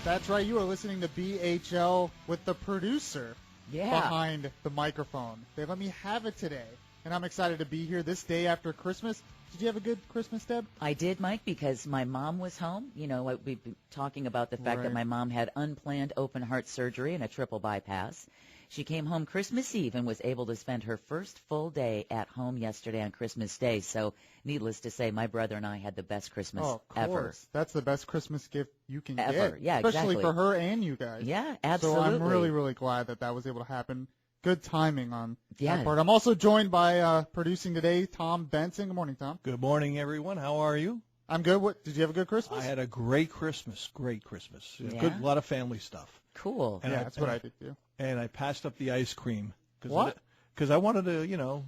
That's right. You are listening to BHL with the producer behind the microphone. They let me have it today, and I'm excited to be here this day after Christmas. Did you have a good Christmas, Deb? I did, Mike, because my mom was home. You know, we've been talking about the fact that my mom had unplanned open heart surgery and a triple bypass. She came home Christmas Eve and was able to spend her first full day at home yesterday on Christmas Day. So, needless to say, my brother and I had the best Christmas ever. That's the best Christmas gift you can Ever. get. Yeah, especially exactly. for her and you guys. Yeah, absolutely. So I'm really, really glad that was able to happen. Good timing on that part. I'm also joined by producing today, Tom Benson. Good morning, Tom. Good morning, everyone. How are you? I'm good. Did you have a good Christmas? I had a great Christmas. Great Christmas. Yeah? Good, a lot of family stuff. Cool. And that's what I did too. And I passed up the ice cream. What? Because I wanted to,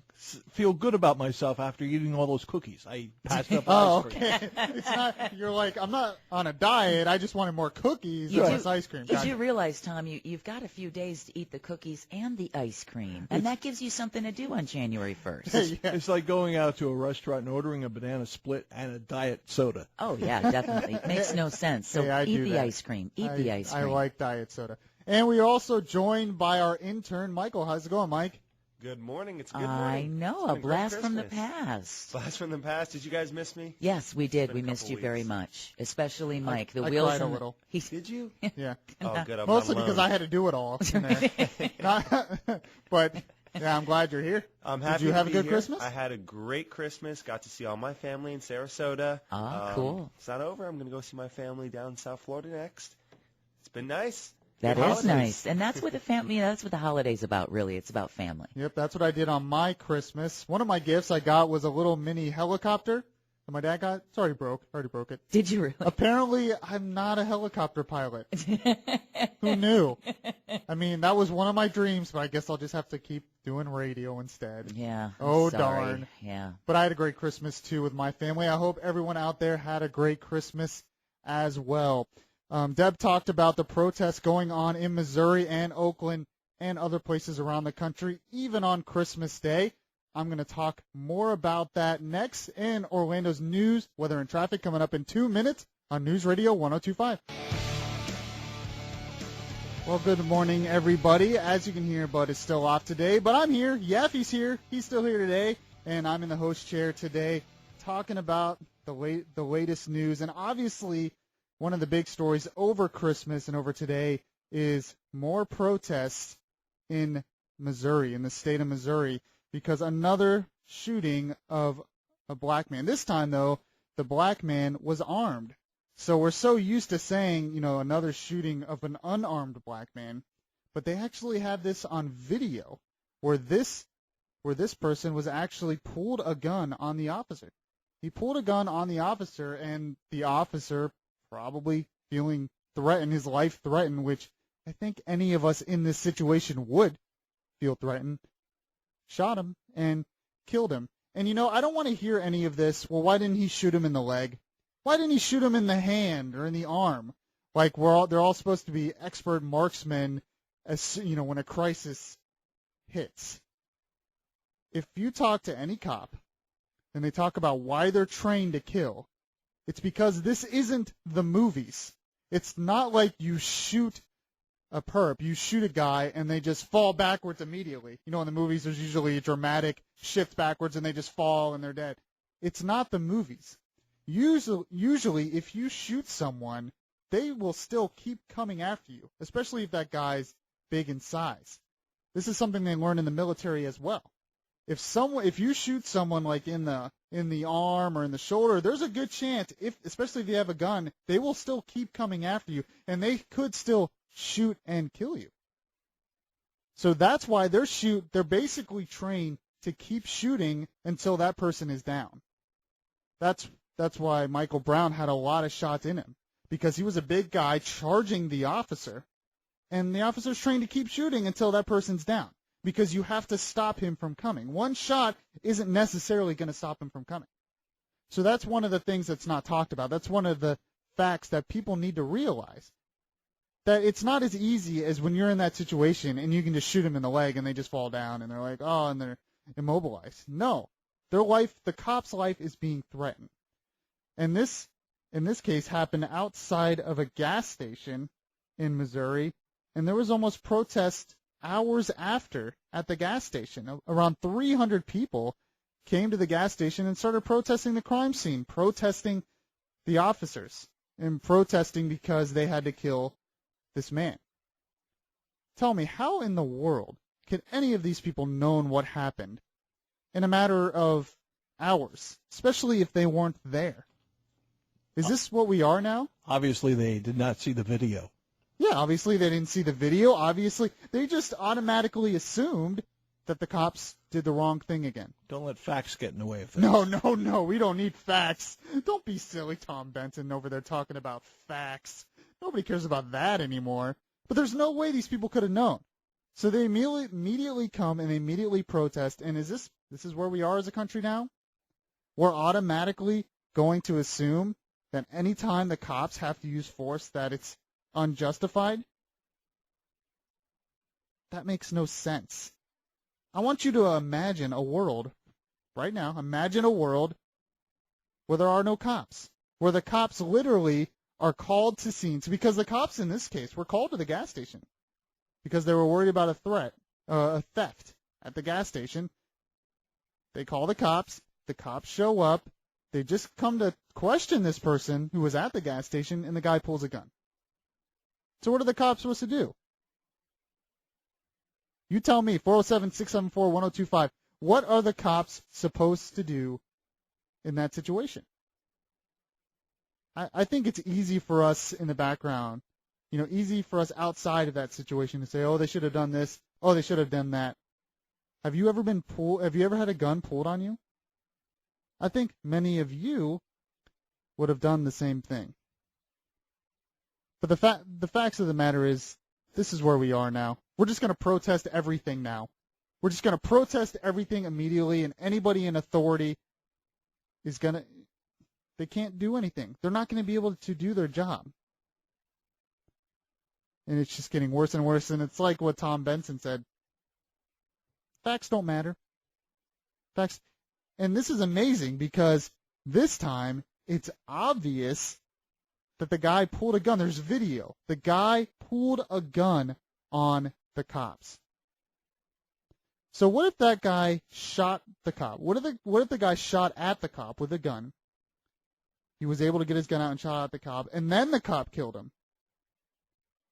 feel good about myself after eating all those cookies. I passed up ice cream. Okay. It's not. You're like, I'm not on a diet. I just wanted more cookies than this ice cream. Did you realize, Tom, you've got a few days to eat the cookies and the ice cream, and that gives you something to do on January 1st. Yeah. It's like going out to a restaurant and ordering a banana split and a diet soda. Oh, yeah, definitely. It makes no sense. So eat the ice cream. Eat the ice cream. I like diet soda. And we are also joined by our intern, Michael. How's it going, Mike? Good morning. It's a good morning. I know, a blast from the past. Blast from the past. Did you guys miss me? Yes, we did. We missed you very much, especially Mike. I cried a little. Did you? Yeah. Oh, good. I'm Mostly not because alone. I had to do it all. But yeah, I'm glad you're here. I'm happy. Did you have to a be good here. Christmas? I had a great Christmas. Got to see all my family in Sarasota. Cool. It's not over. I'm going to go see my family down in South Florida next. It's been nice. That Good is holidays. nice. And that's what the family, that's what the holiday's about, really. It's about family. Yep, that's what I did on my Christmas. One of my gifts I got was a little mini helicopter that my dad got. It's already broke. Already broke it. Did you really? Apparently, I'm not a helicopter pilot. Who knew? I mean, that was one of my dreams, but I guess I'll just have to keep doing radio instead. Yeah. Oh, sorry. darn. Yeah. But I had a great Christmas, too, with my family. I hope everyone out there had a great Christmas as well. Deb talked about the protests going on in Missouri and Oakland and other places around the country, even on Christmas Day. I'm going to talk more about that next in Orlando's news, weather and traffic, coming up in 2 minutes on News Radio 102.5. Well, good morning, everybody. As you can hear, Bud is still off today, but I'm here. Yaffel's here. He's still here today, and I'm in the host chair today talking about the latest news. And obviously, one of the big stories over Christmas and over today is more protests in Missouri, in the state of Missouri, because another shooting of a black man. This time, though, the black man was armed. So we're so used to saying, another shooting of an unarmed black man, but they actually have this on video where this person was actually pulled a gun on the officer. He pulled a gun on the officer, and the officer, probably feeling threatened, his life threatened, which I think any of us in this situation would feel threatened, shot him and killed him. And, I don't want to hear any of this. Well, why didn't he shoot him in the leg? Why didn't he shoot him in the hand or in the arm? Like they're all supposed to be expert marksmen, when a crisis hits. If you talk to any cop and they talk about why they're trained to kill, it's because this isn't the movies. It's not like you shoot a perp, you shoot a guy, and they just fall backwards immediately. In the movies, there's usually a dramatic shift backwards, and they just fall, and they're dead. It's not the movies. Usually, if you shoot someone, they will still keep coming after you, especially if that guy's big in size. This is something they learn in the military as well. If you shoot someone like in the arm or in the shoulder, there's a good chance, especially if you have a gun, they will still keep coming after you, and they could still shoot and kill you. So that's why they're basically trained to keep shooting until that person is down. That's why Michael Brown had a lot of shots in him, because he was a big guy charging the officer, and the officer's trained to keep shooting until that person's down. Because you have to stop him from coming. One shot isn't necessarily going to stop him from coming. So that's one of the things that's not talked about. That's one of the facts that people need to realize. That it's not as easy as when you're in that situation and you can just shoot them in the leg and they just fall down and they're like, oh, and they're immobilized. No. The cop's life is being threatened. And this, in this case, happened outside of a gas station in Missouri, and there was almost protest hours after at the gas station. Around 300 people came to the gas station and started protesting the crime scene, protesting the officers, and protesting because they had to kill this man. Tell me, how in the world could any of these people known what happened in a matter of hours, especially if they weren't there? Is this what we are now? Obviously, they did not see the video. Yeah, obviously they didn't see the video. Obviously, they just automatically assumed that the cops did the wrong thing again. Don't let facts get in the way of things. No, we don't need facts. Don't be silly, Tom Benson, over there talking about facts. Nobody cares about that anymore. But there's no way these people could have known. So they immediately come and they immediately protest. And this is where we are as a country now? We're automatically going to assume that any time the cops have to use force that it's unjustified? That makes no sense. I want you to imagine a world, right now, imagine a world where there are no cops, where the cops literally are called to scenes, because the cops in this case were called to the gas station because they were worried about a theft at the gas station. They call the cops show up, they just come to question this person who was at the gas station, and the guy pulls a gun. So what are the cops supposed to do? You tell me, 407-674-1025, what are the cops supposed to do in that situation? I think it's easy for us in the background, easy for us outside of that situation to say, oh, they should have done this, oh, they should have done that. Have you ever had a gun pulled on you? I think many of you would have done the same thing. But the facts of the matter is, this is where we are now. We're just going to protest everything now. We're just going to protest everything immediately, and anybody in authority they can't do anything. They're not going to be able to do their job. And it's just getting worse and worse, and it's like what Tom Benson said. Facts don't matter. Facts. And this is amazing because this time it's obvious that the guy pulled a gun. There's video. The guy pulled a gun on the cops. So what if that guy shot the cop? What if the guy shot at the cop with a gun? He was able to get his gun out and shot at the cop, and then the cop killed him.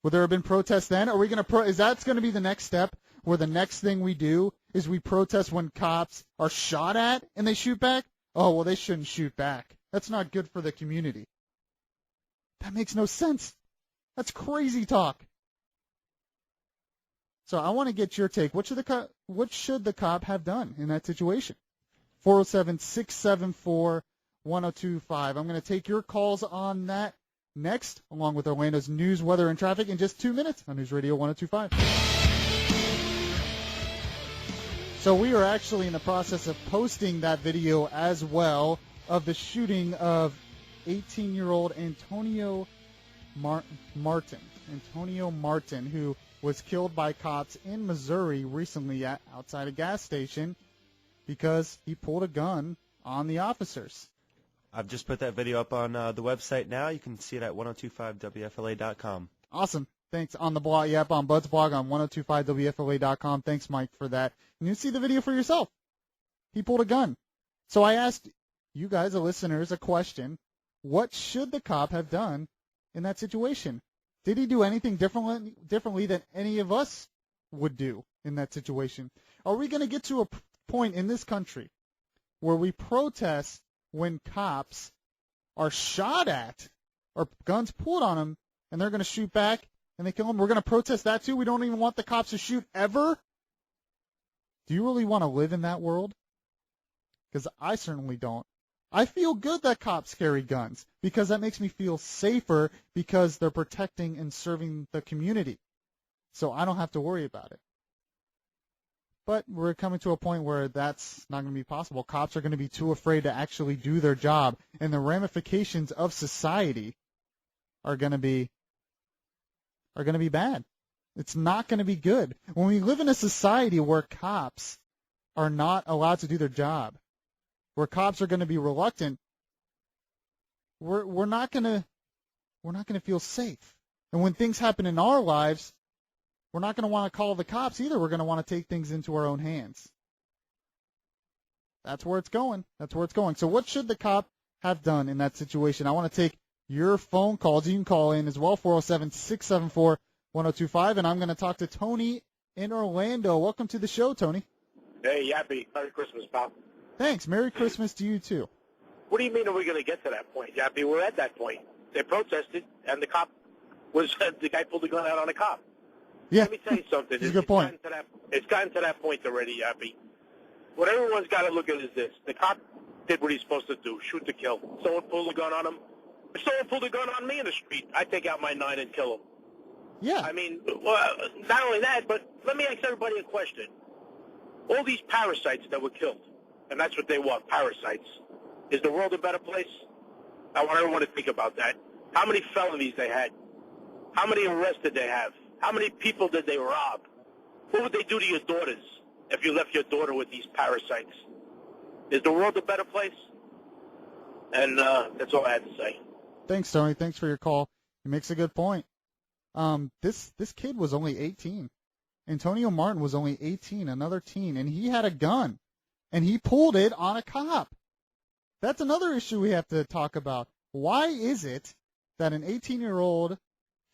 Would there have been protests then? Are we going to is that going to be the next step, where the next thing we do is we protest when cops are shot at and they shoot back? Oh, well, they shouldn't shoot back. That's not good for the community. That makes no sense. That's crazy talk. So I want to get your take. What should the cop have done in that situation? 407-674-1025. I'm going to take your calls on that next, along with Orlando's news, weather, and traffic in just 2 minutes on News Radio 1025. So we are actually in the process of posting that video as well of the shooting of 18-year-old Antonio Martin, who was killed by cops in Missouri recently outside a gas station because he pulled a gun on the officers. I've just put that video up on the website now. You can see it at 1025wfla.com. Awesome. Thanks. On the blog, yep, on Bud's blog on 1025wfla.com. Thanks, Mike, for that. And you see the video for yourself. He pulled a gun. So I asked you guys, the listeners, a question. What should the cop have done in that situation? Did he do anything differently than any of us would do in that situation? Are we going to get to a point in this country where we protest when cops are shot at or guns pulled on them and they're going to shoot back and they kill them? We're going to protest that too? We don't even want the cops to shoot ever? Do you really want to live in that world? Because I certainly don't. I feel good that cops carry guns because that makes me feel safer because they're protecting and serving the community. So I don't have to worry about it. But we're coming to a point where that's not going to be possible. Cops are going to be too afraid to actually do their job, and the ramifications of society are going to be bad. It's not going to be good. When we live in a society where cops are not allowed to do their job, where cops are going to be reluctant, we're not going to feel safe. And when things happen in our lives, we're not going to want to call the cops either. We're going to want to take things into our own hands. That's where it's going. That's where it's going. So what should the cop have done in that situation? I want to take your phone calls. You can call in as well, 407-674-1025. And I'm going to talk to Tony in Orlando. Welcome to the show, Tony. Hey, Yappy. Merry Christmas, pal. Thanks. Merry Christmas to you, too. What do you mean are we going to get to that point, Yappy? We're at that point. They protested, and the cop the guy pulled the gun out on a cop. Yeah. Let me tell you something. That's a good point. It's gotten to that point already, Yappy. What everyone's got to look at is this. The cop did what he's supposed to do, shoot to kill. Someone pulled a gun on him. If someone pulled a gun on me in the street, I'd take out my 9 and kill him. Yeah. I mean, well, not only that, but let me ask everybody a question. All these parasites that were killed, and that's what they want, parasites. Is the world a better place? I want everyone to think about that. How many felonies they had? How many arrests did they have? How many people did they rob? What would they do to your daughters if you left your daughter with these parasites? Is the world a better place? And that's all I had to say. Thanks, Tony. Thanks for your call. He makes a good point. This kid was only 18. Antonio Martin was only 18, another teen, and he had a gun, and he pulled it on a cop. That's another issue we have to talk about. Why is it that an 18-year-old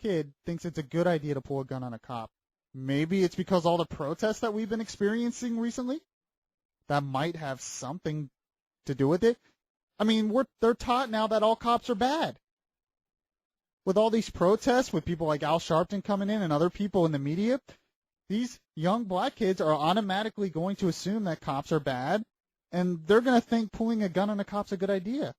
kid thinks it's a good idea to pull a gun on a cop? Maybe it's because all the protests that we've been experiencing recently? That might have something to do with it. I mean, they're taught now that all cops are bad. With all these protests, with people like Al Sharpton coming in and other people in the media, these young black kids are automatically going to assume that cops are bad, and they're going to think pulling a gun on a cop's a good idea.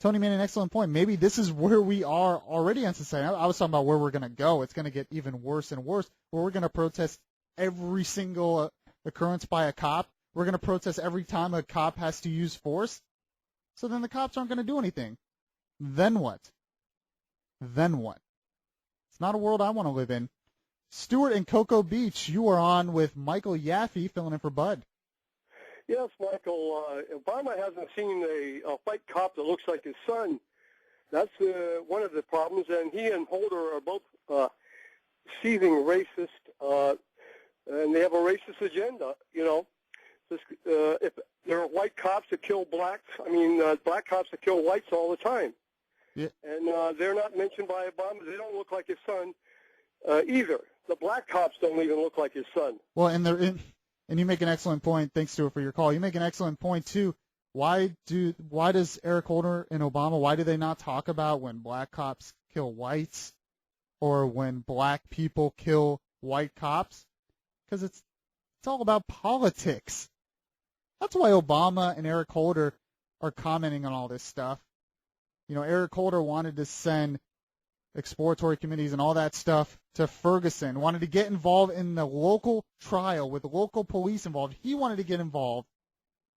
Tony made an excellent point. Maybe this is where we are already in society. I was talking about where we're going to go. It's going to get even worse and worse, where we're going to protest every single occurrence by a cop. We're going to protest every time a cop has to use force. So then the cops aren't going to do anything. Then what? Then what? It's not a world I want to live in. Stuart in Cocoa Beach, you are on with Michael Yaffe filling in for Bud. Yes, Michael. Obama hasn't seen a white cop that looks like his son. That's one of the problems, and he and Holder are both seething racist, and they have a racist agenda. You know, if there are white cops that kill blacks, black cops that kill whites all the time. Yeah. And they're not mentioned by Obama. They don't look like his son either. The black cops don't even look like his son. Well, and you make an excellent point. Thanks, Stuart, for your call. You make an excellent point too. Why does Eric Holder and Obama, why do they not talk about when black cops kill whites or when black people kill white cops? Because it's all about politics. That's why Obama and Eric Holder are commenting on all this stuff. You know, Eric Holder wanted to send exploratory committees and all that stuff to Ferguson, wanted to get involved in the local trial with local police involved. He wanted to get involved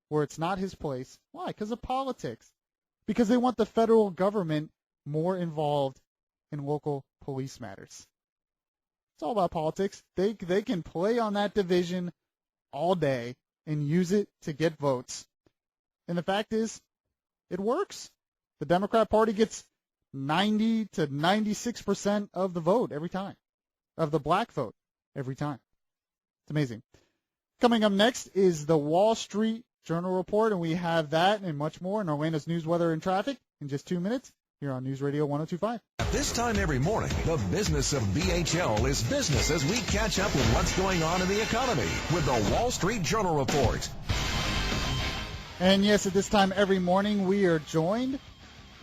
where it's not his place. Why? Because of politics. Because they want the federal government more involved in local police matters. It's all about politics. They can play on that division all day and use it to get votes. And the fact is, it works. The Democrat Party gets 90 to 96% of the vote every time, of the black vote every time. It's amazing. Coming up next is the Wall Street Journal Report, and we have that and much more in Orlando's news, weather, and traffic in just 2 minutes here on News Radio 102.5. At this time every morning, the business of BHL is business as we catch up with what's going on in the economy with the Wall Street Journal Report. And yes, at this time every morning we are joined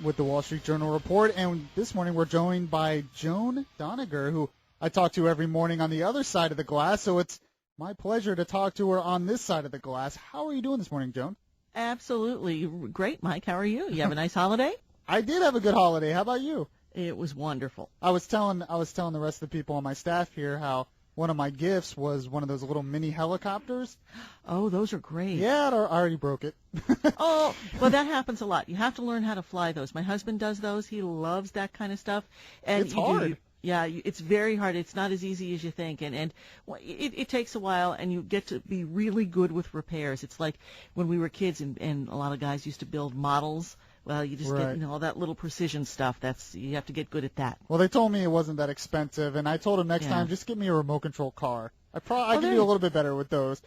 with the Wall Street Journal Report, and this morning we're joined by Joan Doniger, who I talk to every morning on the other side of the glass, so it's my pleasure to talk to her on this side of the glass. How are you doing this morning, Joan? Absolutely great, Mike. How are you? You have a nice holiday? I did have a good holiday. How about you? It was wonderful. I was telling the rest of the people on my staff here how one of my gifts was one of those little mini helicopters. Oh, those are great. Yeah, I already broke it. Oh, well, that happens a lot. You have to learn how to fly those. My husband does those. He loves that kind of stuff. And it's hard. Yeah, it's very hard. It's not as easy as you think. And it takes a while, and you get to be really good with repairs. It's like when we were kids, and a lot of guys used to build models Well, you just Right. get, all that little precision stuff. You have to get good at that. Well, they told me it wasn't that expensive, and I told them next Yeah. time, just give me a remote control car. I can there do you- a little bit better with those.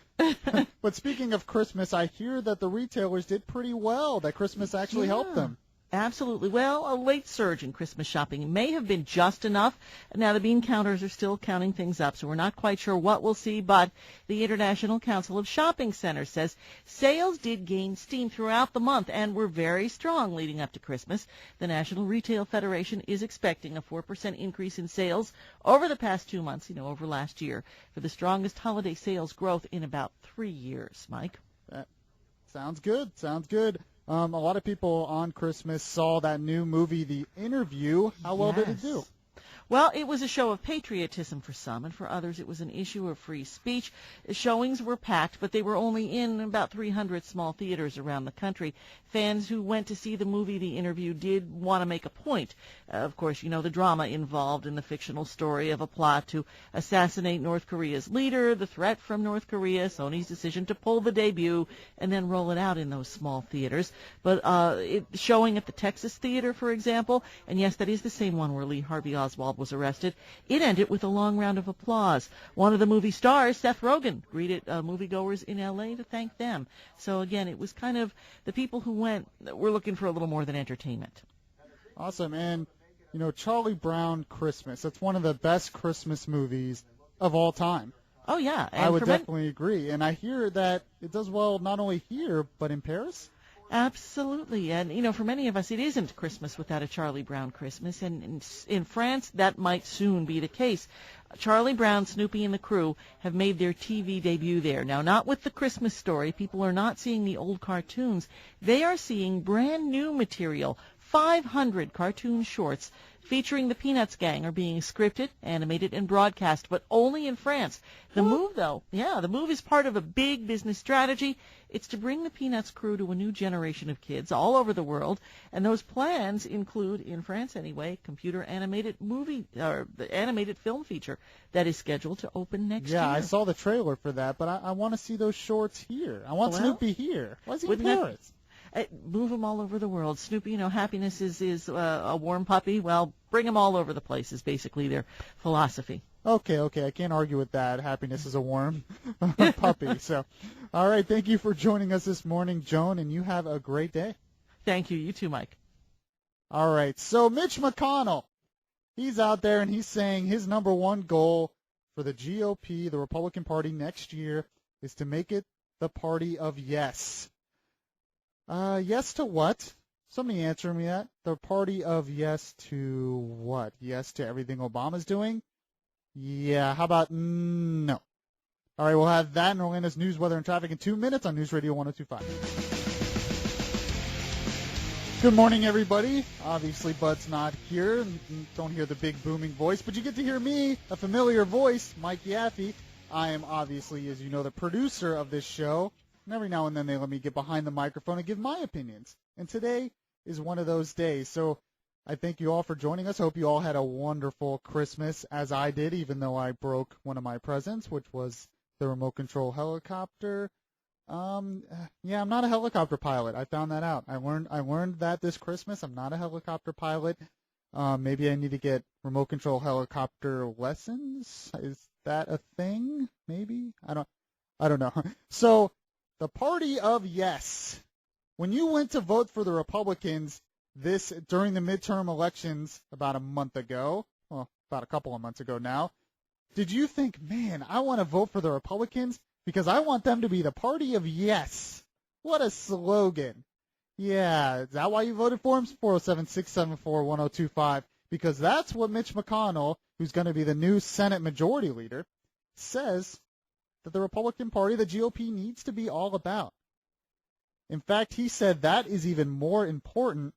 But speaking of Christmas, I hear that the retailers did pretty well, that Christmas actually helped Yeah. them. Absolutely. Well, a late surge in Christmas shopping may have been just enough. Now, the bean counters are still counting things up, so we're not quite sure what we'll see, but the International Council of Shopping Centers says sales did gain steam throughout the month and were very strong leading up to Christmas. The National Retail Federation is expecting a 4% increase in sales over the past 2 months, over last year, for the strongest holiday sales growth in about 3 years. Mike? Sounds good. Sounds good. A lot of people on Christmas saw that new movie, The Interview. How well did it do? Yes. Well, it was a show of patriotism for some, and for others it was an issue of free speech. Showings were packed, but they were only in about 300 small theaters around the country. Fans who went to see the movie The Interview did want to make a point. Of course, the drama involved in the fictional story of a plot to assassinate North Korea's leader, the threat from North Korea, Sony's decision to pull the debut, and then roll it out in those small theaters. But showing at the Texas Theater, for example, and yes, that is the same one where Lee Harvey Oswald was arrested, it ended with a long round of applause. One of the movie stars, Seth Rogen, greeted moviegoers in L.A. to thank them. So again, it was kind of the people who went were looking for a little more than entertainment. Awesome. And, Charlie Brown Christmas, that's one of the best Christmas movies of all time. Oh, yeah. And I would for definitely agree. And I hear that it does well not only here, but in Paris. Absolutely. And, for many of us, it isn't Christmas without a Charlie Brown Christmas. And in France, that might soon be the case. Charlie Brown, Snoopy, and the crew have made their TV debut there. Now, not with the Christmas story. People are not seeing the old cartoons. They are seeing brand new material. 500 cartoon shorts featuring the Peanuts gang are being scripted, animated, and broadcast, but only in France. The move is part of a big business strategy. It's to bring the Peanuts crew to a new generation of kids all over the world, and those plans include, in France anyway, computer animated the animated film feature that is scheduled to open next year. Yeah, I saw the trailer for that, but I want to see those shorts here. I want Snoopy here. Why is he in Paris? Move them all over the world. Snoopy, happiness is a warm puppy. Well, bring them all over the place is basically their philosophy. Okay, I can't argue with that. Happiness is a warm puppy. So, all right, thank you for joining us this morning, Joan, and you have a great day. Thank you. You too, Mike. All right, so Mitch McConnell, he's out there and he's saying his number one goal for the GOP, the Republican Party, next year is to make it the party of yes. Yes to what? Somebody answer me that. The party of yes to what? Yes to everything Obama's doing? Yeah, how about no? All right, we'll have that in Orlando's news, weather, and traffic in 2 minutes on News Radio 102.5. Good morning, everybody. Obviously, Bud's not here. Don't hear the big booming voice, but you get to hear me, a familiar voice, Mike Yaffe. I am obviously, as you know, the producer of this show. And every now and then they let me get behind the microphone and give my opinions. And today is one of those days. So I thank you all for joining us. Hope you all had a wonderful Christmas, as I did, even though I broke one of my presents, which was the remote control helicopter. I'm not a helicopter pilot. I found that out. I learned that this Christmas. I'm not a helicopter pilot. Maybe I need to get remote control helicopter lessons. Is that a thing? Maybe? I don't know. So, the party of yes. When you went to vote for the Republicans during the midterm elections about a month ago, well, about a couple of months ago now, did you think, man, I want to vote for the Republicans because I want them to be the party of yes? What a slogan. Yeah, is that why you voted for him? 407-674-1025. Because that's what Mitch McConnell, who's going to be the new Senate Majority Leader, says that the Republican Party, the GOP, needs to be all about. In fact, he said that is even more important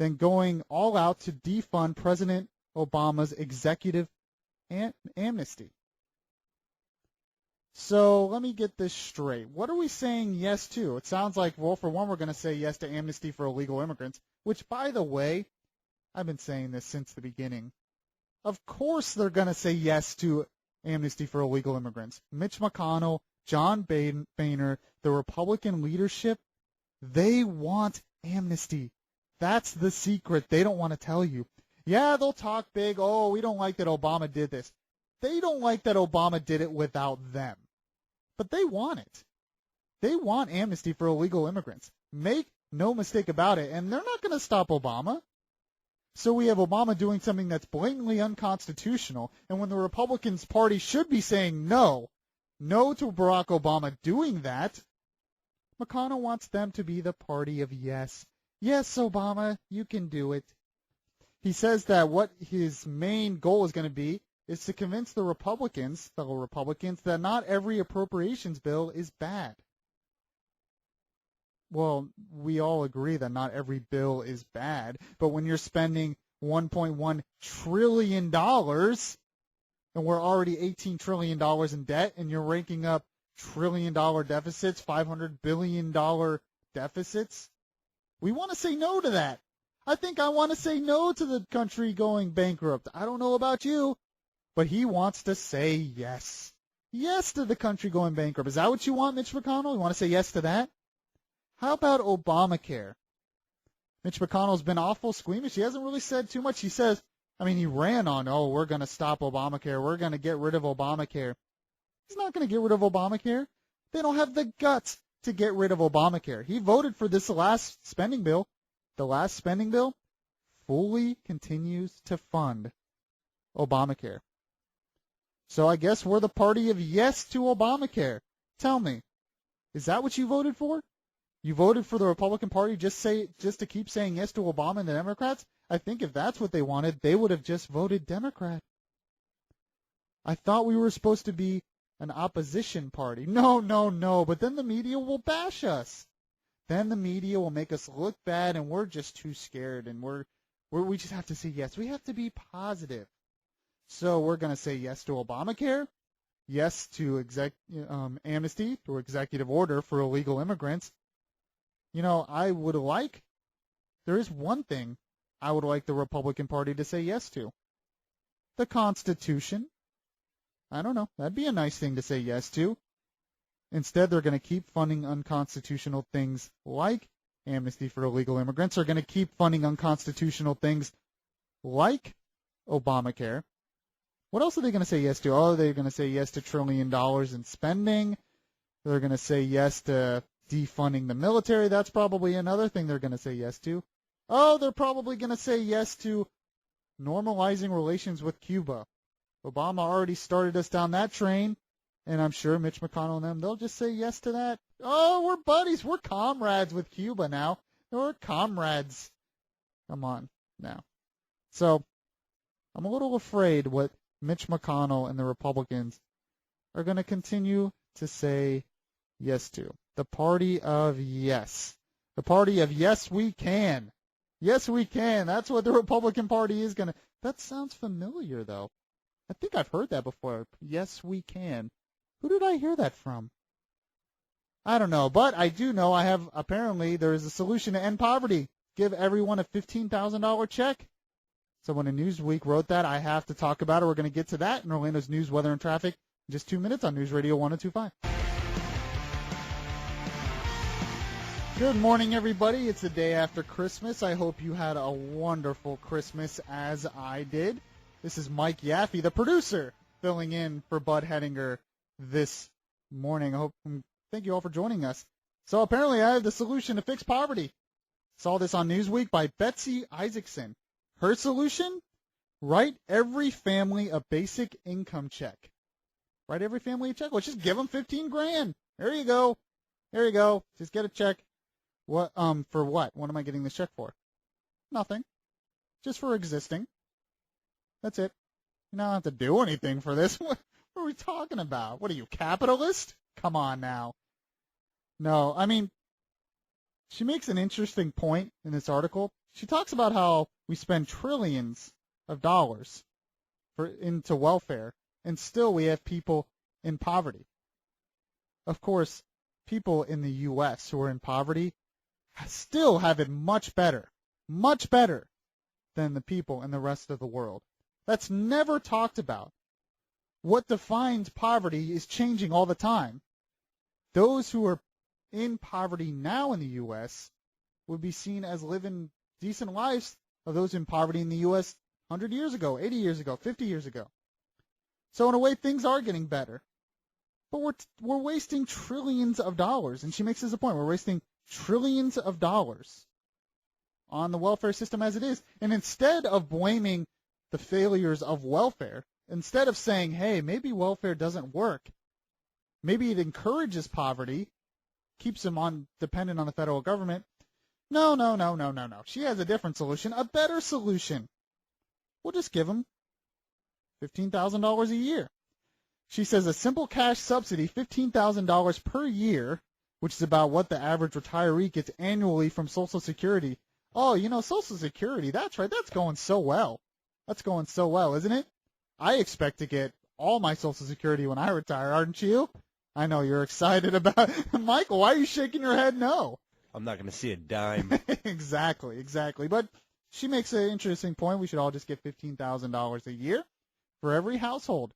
than going all out to defund President Obama's executive amnesty. So let me get this straight. What are we saying yes to? It sounds like, well, for one, we're going to say yes to amnesty for illegal immigrants, which, by the way, I've been saying this since the beginning. Of course they're going to say yes to amnesty for illegal immigrants. Mitch McConnell, John Boehner, the Republican leadership, they want amnesty That's the secret they don't want to tell you. Yeah, they'll talk big. Oh, we don't like that Obama did this. They don't like that Obama did it without them. But they want it. They want amnesty for illegal immigrants. Make no mistake about it. And they're not going to stop Obama. So we have Obama doing something that's blatantly unconstitutional. And when the Republicans Party should be saying no to Barack Obama doing that, McConnell wants them to be the party of yes. Yes, Obama, you can do it. He says that what his main goal is going to be is to convince the Republicans, fellow Republicans, that not every appropriations bill is bad. Well, we all agree that not every bill is bad, but when you're spending $1.1 trillion, and we're already $18 trillion in debt, and you're ranking up trillion-dollar deficits, $500 billion deficits, we want to say no to that. I think I want to say no to the country going bankrupt. I don't know about you, but he wants to say yes. Yes to the country going bankrupt. Is that what you want, Mitch McConnell? You want to say yes to that? How about Obamacare? Mitch McConnell's been awful squeamish. He hasn't really said too much. He says, he ran on, we're going to stop Obamacare. We're going to get rid of Obamacare. He's not going to get rid of Obamacare. They don't have the guts to get rid of Obamacare. He voted for this last spending bill. The last spending bill fully continues to fund Obamacare. So I guess we're the party of yes to Obamacare. Tell me, is that what you voted for? You voted for the Republican Party just to keep saying yes to Obama and the Democrats? I think if that's what they wanted, they would have just voted Democrat. I thought we were supposed to be an opposition party. No, but then the media will bash us. Then the media will make us look bad, and we're just too scared, and we just have to say yes. We have to be positive. So we're going to say yes to Obamacare, yes to amnesty through executive order for illegal immigrants. There is one thing I would like the Republican Party to say yes to. The Constitution. I don't know. That'd be a nice thing to say yes to. Instead, they're going to keep funding unconstitutional things like amnesty for illegal immigrants. They're going to keep funding unconstitutional things like Obamacare. What else are they going to say yes to? Oh, they're going to say yes to $1 trillion in spending. They're going to say yes to defunding the military. That's probably another thing they're going to say yes to. Oh, they're probably going to say yes to normalizing relations with Cuba. Obama already started us down that train, and I'm sure Mitch McConnell and them, they'll just say yes to that. Oh, we're buddies. We're comrades with Cuba now. We're comrades. Come on now. So I'm a little afraid what Mitch McConnell and the Republicans are going to continue to say yes to. The party of yes. The party of yes, we can. Yes, we can. That's what the Republican Party is going to. That sounds familiar, though. I think I've heard that before. Yes, we can. Who did I hear that from? I don't know, but I do know apparently there is a solution to end poverty. Give everyone a $15,000 check. Someone in Newsweek wrote that. I have to talk about it. We're going to get to that in Orlando's news, weather, and traffic in just 2 minutes on News Radio 102.5. Good morning, everybody. It's the day after Christmas. I hope you had a wonderful Christmas as I did. This is Mike Yaffe, the producer, filling in for Bud Hettinger this morning. Thank you all for joining us. So apparently I have the solution to fix poverty. Saw this on Newsweek by Betsy Isaacson. Her solution? Write every family a basic income check. Write every family a check. Let's just give them $15,000. There you go. There you go. Just get a check. What? For what? What am I getting this check for? Nothing. Just for existing. That's it. You don't have to do anything for this. What are we talking about? What are you, capitalist? Come on now. No, she makes an interesting point in this article. She talks about how we spend trillions of dollars into welfare, and still we have people in poverty. Of course, people in the U.S. who are in poverty still have it much better than the people in the rest of the world. That's never talked about. What defines poverty is changing all the time. Those who are in poverty now in the U.S. would be seen as living decent lives of those in poverty in the U.S. 100 years ago, 80 years ago, 50 years ago. So in a way, things are getting better. But we're wasting trillions of dollars. And she makes this a point. We're wasting trillions of dollars on the welfare system as it is. And instead of blaming the failures of welfare, instead of saying, hey, maybe welfare doesn't work, maybe it encourages poverty, keeps them dependent on the federal government. No. She has a different solution, a better solution. We'll just give them $15,000 a year. She says a simple cash subsidy, $15,000 per year, which is about what the average retiree gets annually from Social Security. Oh, Social Security, that's right, that's going so well. That's going so well, isn't it? I expect to get all my Social Security when I retire, aren't you? I know you're excited about it. Michael, why are you shaking your head no? I'm not going to see a dime. Exactly. But she makes an interesting point. We should all just get $15,000 a year for every household.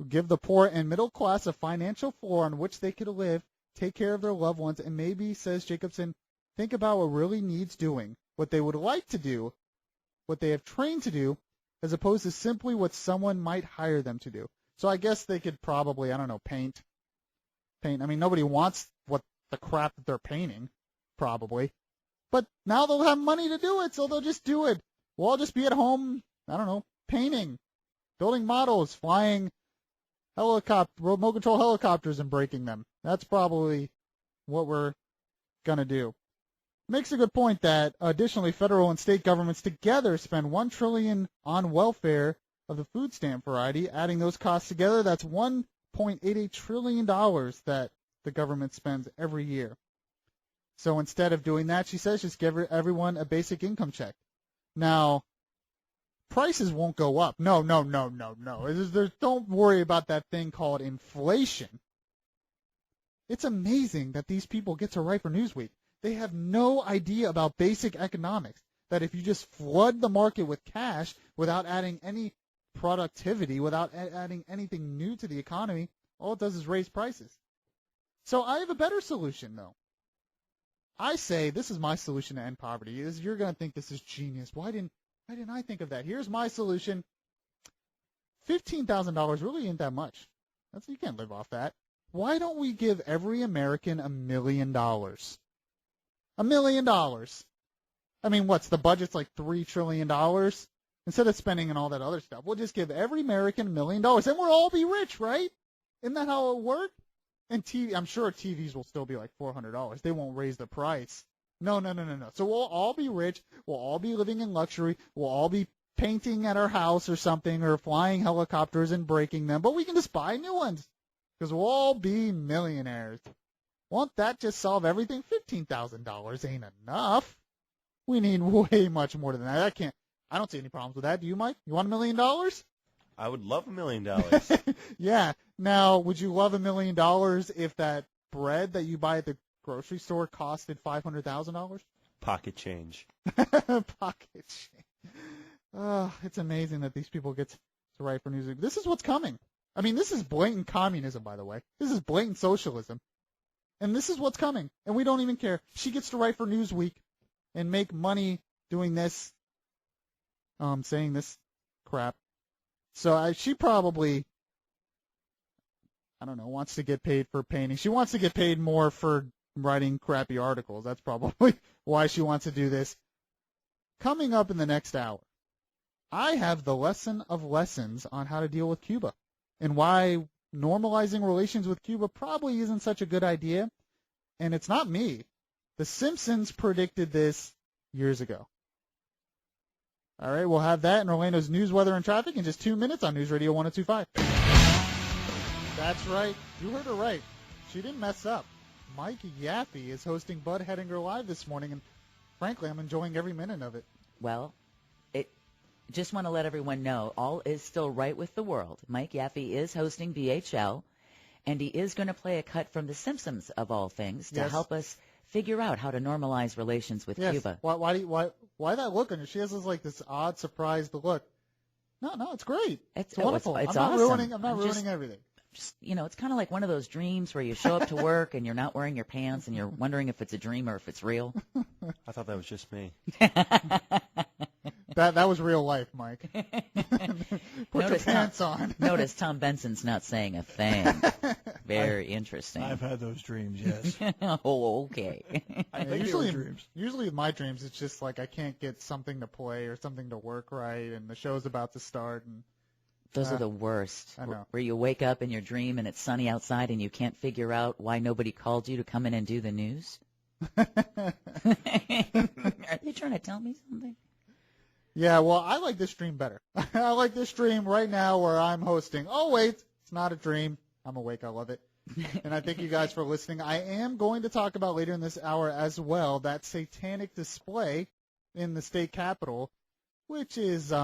Give the poor and middle class a financial floor on which they could live, take care of their loved ones, and maybe, says Jacobson, think about what really needs doing, what they would like to do, what they have trained to do, as opposed to simply what someone might hire them to do. So I guess they could probably, paint. I mean, nobody wants what the crap that they're painting, probably. But now they'll have money to do it, so they'll just do it. We'll all just be at home, painting, building models, flying remote control helicopters and breaking them. That's probably what we're going to do. Makes a good point that additionally federal and state governments together spend $1 trillion on welfare of the food stamp variety. Adding those costs together, that's $1.88 trillion that the government spends every year. So instead of doing that, she says, just give everyone a basic income check. Now, prices won't go up. No. Don't worry about that thing called inflation. It's amazing that these people get to write for Newsweek. They have no idea about basic economics, that if you just flood the market with cash without adding any productivity, without adding anything new to the economy, all it does is raise prices. So I have a better solution, though. I say this is my solution to end poverty. You're going to think this is genius. Why didn't I think of that? Here's my solution. $15,000 really ain't that much. You can't live off that. Why don't we give every American $1 million? $1 million. I mean, the budget's like $3 trillion? Instead of spending on all that other stuff, we'll just give every American $1 million, and we'll all be rich, right? Isn't that how it works? And I'm sure TVs will still be like $400. They won't raise the price. No. So we'll all be rich. We'll all be living in luxury. We'll all be painting at our house or something, or flying helicopters and breaking them. But we can just buy new ones because we'll all be millionaires. Won't that just solve everything? $15,000 ain't enough. We need way much more than that. I don't see any problems with that. Do you, Mike? You want $1 million? I would love $1 million. Yeah. Now, would you love $1 million if that bread that you buy at the grocery store costed $500,000? Pocket change. Pocket change. Oh, it's amazing that these people get to write for Newsweek. This is what's coming. I mean, this is blatant communism, by the way. This is blatant socialism. And this is what's coming. And we don't even care. She gets to write for Newsweek and make money doing this, saying this crap. So she probably, wants to get paid for painting. She wants to get paid more for writing crappy articles. That's probably why she wants to do this. Coming up in the next hour, I have the lesson of lessons on how to deal with Cuba and why normalizing relations with Cuba probably isn't such a good idea. And it's not me. The Simpsons predicted this years ago. All right, we'll have that in Orlando's news, weather, and traffic in just 2 minutes on News Radio 102.5. That's right. You heard her right. She didn't mess up. Mike Yaffe is hosting Bud Hedinger Live this morning, and frankly, I'm enjoying every minute of it. Well, just want to let everyone know, all is still right with the world. Mike Yaffe is hosting BHL, and he is going to play a cut from The Simpsons, of all things, to help us figure out how to normalize relations with Cuba. Why that look on her? She has this odd, surprised look. No, it's great. It's wonderful. It's I'm awesome. I'm not ruining everything. just, it's kind of like one of those dreams where you show up to work and you're not wearing your pants and you're wondering if it's a dream or if it's real. I thought that was just me. That was real life, Mike. Put your pants on. Notice Tom Benson's not saying a thing. Very interesting. I've had those dreams, yes. Oh, okay. I think they were dreams. Usually in my dreams, it's just like I can't get something to play or something to work right, and the show's about to start. And those are the worst. I know. Where you wake up in your dream and it's sunny outside and you can't figure out why nobody called you to come in and do the news. Are they trying to tell me something? Yeah, well, I like this dream better. I like this dream right now where I'm hosting. Oh, wait, it's not a dream. I'm awake. I love it. And I thank you guys for listening. I am going to talk about later in this hour as well that satanic display in the state capitol, which is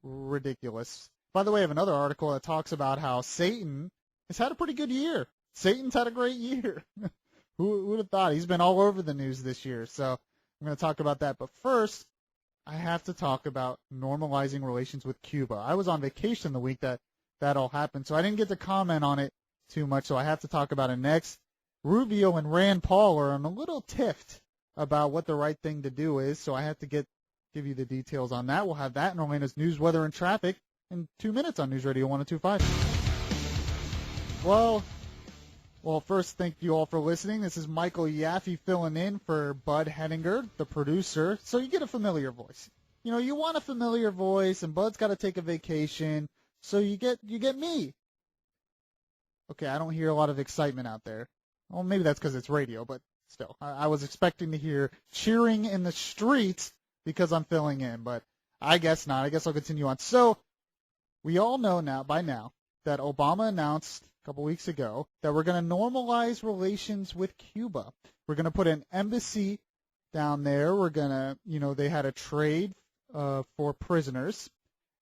ridiculous. By the way, I have another article that talks about how Satan has had a pretty good year. Satan's had a great year. Who would have thought? He's been all over the news this year. So I'm going to talk about that. But first, I have to talk about normalizing relations with Cuba. I was on vacation the week that all happened, so I didn't get to comment on it too much, so I have to talk about it next. Rubio and Rand Paul are on a little tiff about what the right thing to do is, so I have to give you the details on that. We'll have that in Orlando's news, weather, and traffic in 2 minutes on News Radio 102.5. Well, first, thank you all for listening. This is Michael Yaffe filling in for Bud Henninger, the producer. So you get a familiar voice. You want a familiar voice, and Bud's got to take a vacation, so you get me. Okay, I don't hear a lot of excitement out there. Well, maybe that's because it's radio, but still. I was expecting to hear cheering in the streets because I'm filling in, but I guess not. I guess I'll continue on. So we all know by now that Obama announced a couple weeks ago that we're going to normalize relations with Cuba. We're going to put an embassy down there. We're going to, they had a trade for prisoners,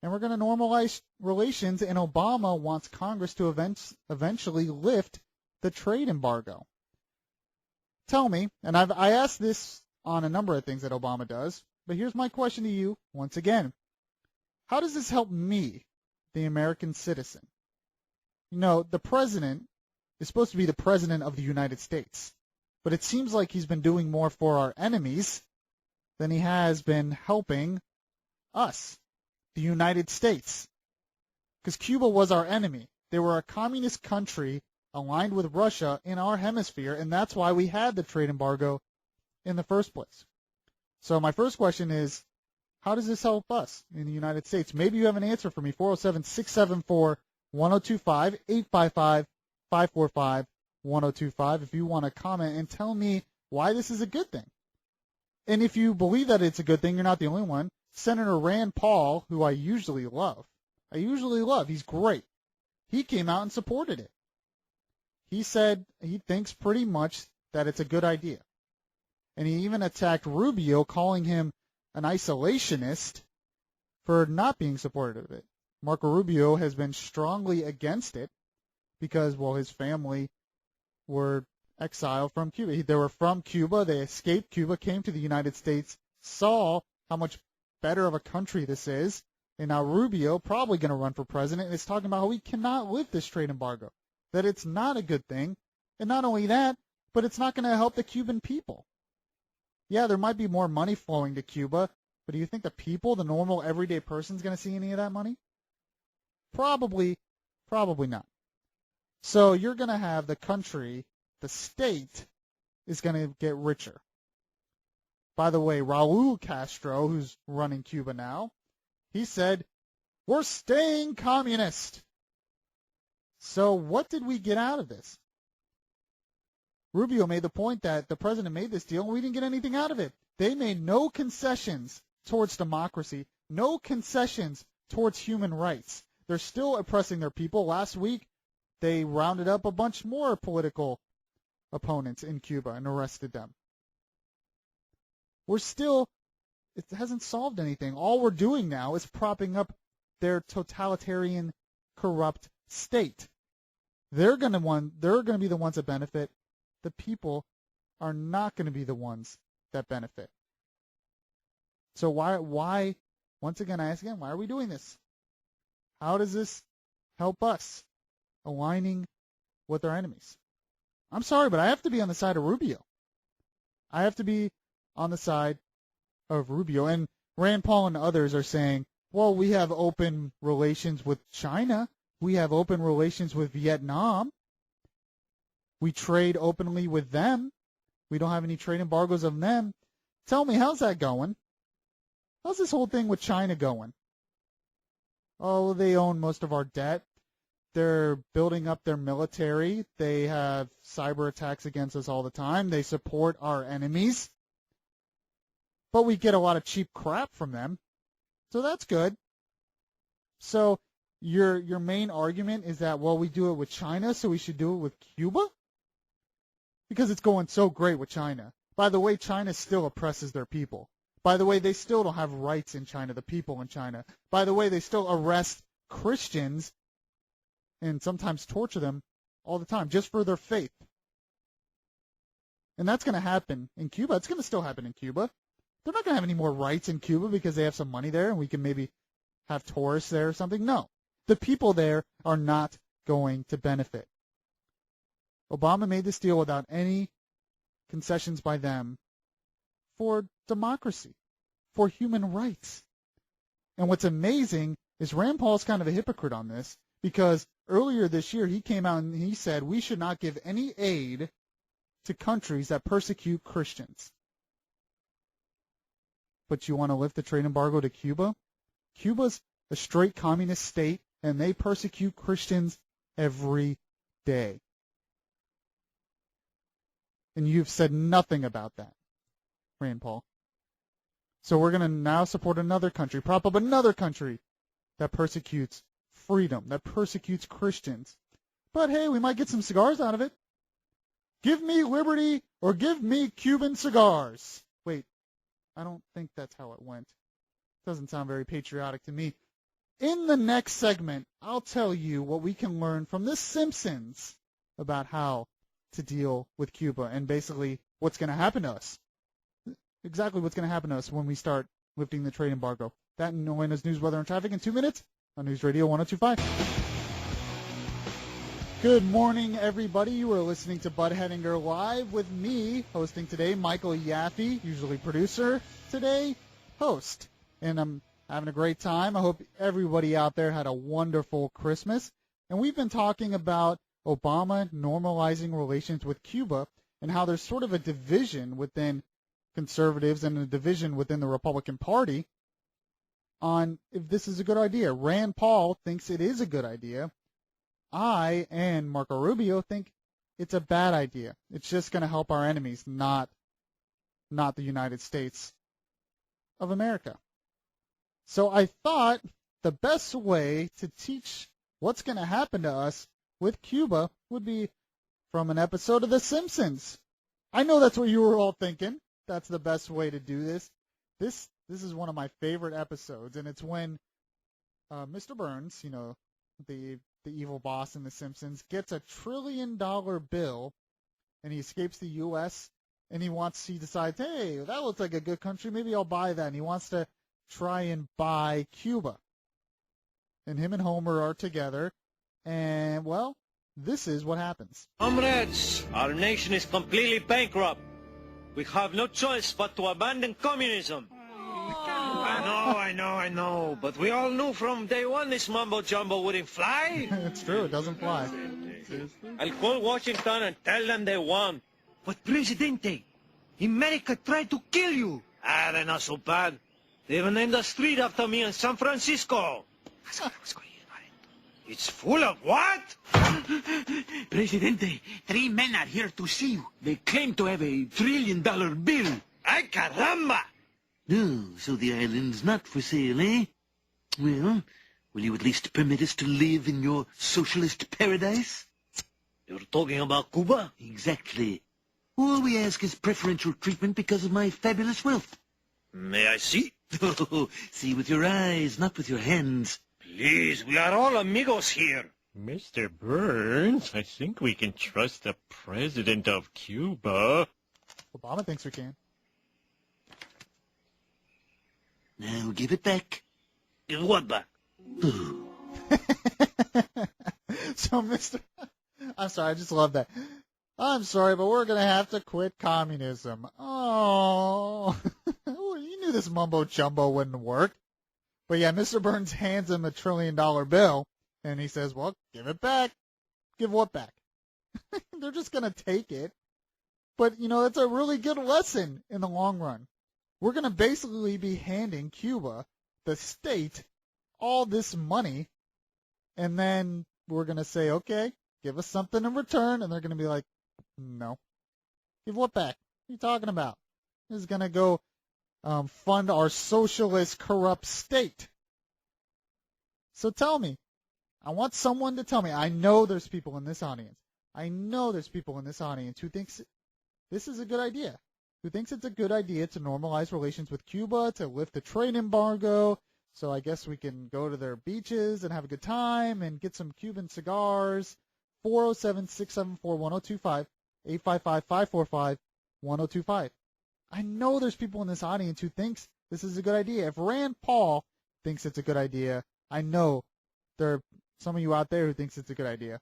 and we're going to normalize relations, and Obama wants Congress to eventually lift the trade embargo. Tell me, and I asked this on a number of things that Obama does, but here's my question to you once again. How does this help me, the American citizen? The president is supposed to be the president of the United States, but it seems like he's been doing more for our enemies than he has been helping us, the United States. Because Cuba was our enemy. They were a communist country aligned with Russia in our hemisphere, and that's why we had the trade embargo in the first place. So my first question is, how does this help us in the United States? Maybe you have an answer for me. 407-674-1025, 855-545-1025 if you want to comment and tell me why this is a good thing. And if you believe that it's a good thing, you're not the only one. Senator Rand Paul, who I usually love, he's great. He came out and supported it. He said he thinks pretty much that it's a good idea. And he even attacked Rubio, calling him an isolationist for not being supportive of it. Marco Rubio has been strongly against it because, his family were exiled from Cuba. They were from Cuba. They escaped Cuba, came to the United States, saw how much better of a country this is, and now Rubio, probably going to run for president, is talking about how we cannot lift this trade embargo, that it's not a good thing, and not only that, but it's not going to help the Cuban people. Yeah, there might be more money flowing to Cuba, but do you think the people, the normal everyday person, is going to see any of that money? Probably not. So you're going to have the country, the state, is going to get richer. By the way, Raul Castro, who's running Cuba now, he said, we're staying communist. So what did we get out of this? Rubio made the point that the president made this deal and we didn't get anything out of it. They made no concessions towards democracy, no concessions towards human rights. They're still oppressing their people. Last week, they rounded up a bunch more political opponents in Cuba and arrested them. It hasn't solved anything. All we're doing now is propping up their totalitarian, corrupt state. They're going to be the ones that benefit. The people are not going to be the ones that benefit. So why, once again, I ask again, why are we doing this? How does this help us? aligning with our enemies. I'm sorry, but I have to be on the side of Rubio. I have to be on the side of Rubio. And Rand Paul and others are saying, well, we have open relations with China. We have open relations with Vietnam. We trade openly with them. We don't have any trade embargoes of them. Tell me, how's that going? How's this whole thing with China going? Oh, they own most of our debt. They're building up their military. They have cyber attacks against us all the time. They support our enemies. But we get a lot of cheap crap from them. So that's good. So your main argument is that, well, we do it with China, so we should do it with Cuba? Because it's going so great with China. By the way, China still oppresses their people. By the way, they still don't have rights in China, the people in China. By the way, they still arrest Christians and sometimes torture them all the time just for their faith. And that's going to happen in Cuba. It's going to still happen in Cuba. They're not going to have any more rights in Cuba because they have some money there and we can maybe have tourists there or something. No. The people there are not going to benefit. Obama made this deal without any concessions by them for democracy, for human rights. And what's amazing is Rand Paul's kind of a hypocrite on this because earlier this year he came out and he said we should not give any aid to countries that persecute Christians. But you want to lift the trade embargo to Cuba? Cuba's a straight communist state, and they persecute Christians every day. And you've said nothing about that, Rand Paul. So we're going to now support another country, prop up another country that persecutes freedom, that persecutes Christians. But hey, we might get some cigars out of it. Give me liberty or give me Cuban cigars. Wait, I don't think that's how it went. Doesn't sound very patriotic to me. In the next segment, I'll tell you what we can learn from the Simpsons about how to deal with Cuba and basically what's going to happen to us. Exactly what's going to happen to us when we start lifting the trade embargo. That and Nuena's news, weather, and traffic in 2 minutes on News Radio 102.5. Good morning, everybody. You are listening to Bud Hettinger Live with me, hosting today, Michael Yaffe, usually producer, today, host. And I'm having a great time. I hope everybody out there had a wonderful Christmas. And we've been talking about Obama normalizing relations with Cuba and how there's sort of a division within conservatives and a division within the Republican Party on if this is a good idea. Rand Paul thinks it is a good idea. I and Marco Rubio think it's a bad idea. It's just going to help our enemies, not the United States of America. So I thought the best way to teach what's going to happen to us with Cuba would be from an episode of The Simpsons. I know that's what you were all thinking. That's the best way to do this. This is one of my favorite episodes, and it's when Mr. Burns, you know, the evil boss in The Simpsons, gets $1 trillion bill, and he escapes the U.S., and he decides, hey, that looks like a good country, maybe I'll buy that, and he wants to try and buy Cuba. And him and Homer are together, and, well, this is what happens. Comrades, our nation is completely bankrupt. We have no choice but to abandon communism. I know, but we all knew from day one this mumbo-jumbo wouldn't fly. It's true, it doesn't fly. I'll call Washington and tell them they won. But, Presidente, America tried to kill you. They're not so bad. They even named a street after me in San Francisco. It's full of what? Presidente, 3 men are here to see you. They claim to have $1 trillion bill. Ay, caramba! Oh, so the island's not for sale, eh? Well, will you at least permit us to live in your socialist paradise? You're talking about Cuba? Exactly. All we ask is preferential treatment because of my fabulous wealth. May I see? Oh, see with your eyes, not with your hands. Please, we are all amigos here. Mr. Burns, I think we can trust the president of Cuba. Obama thinks we can. Now give it back. Give what back? So, I'm sorry, I just love that. I'm sorry, but we're going to have to quit communism. Oh, you knew this mumbo jumbo wouldn't work. But yeah, Mr. Burns hands him $1 trillion bill, and he says, well, give it back. Give what back? They're just going to take it. But, it's a really good lesson in the long run. We're going to basically be handing Cuba, the state, all this money, and then we're going to say, okay, give us something in return, and they're going to be like, no. Give what back? What are you talking about? This is going to go fund our socialist, corrupt state. So tell me. I want someone to tell me. I know there's people in this audience. Who thinks this is a good idea. Who thinks it's a good idea to normalize relations with Cuba, to lift the trade embargo, so I guess we can go to their beaches and have a good time and get some Cuban cigars. 407-674-1025, 855-545-1025. I know there's people in this audience who thinks this is a good idea. If Rand Paul thinks it's a good idea, I know there are some of you out there who thinks it's a good idea,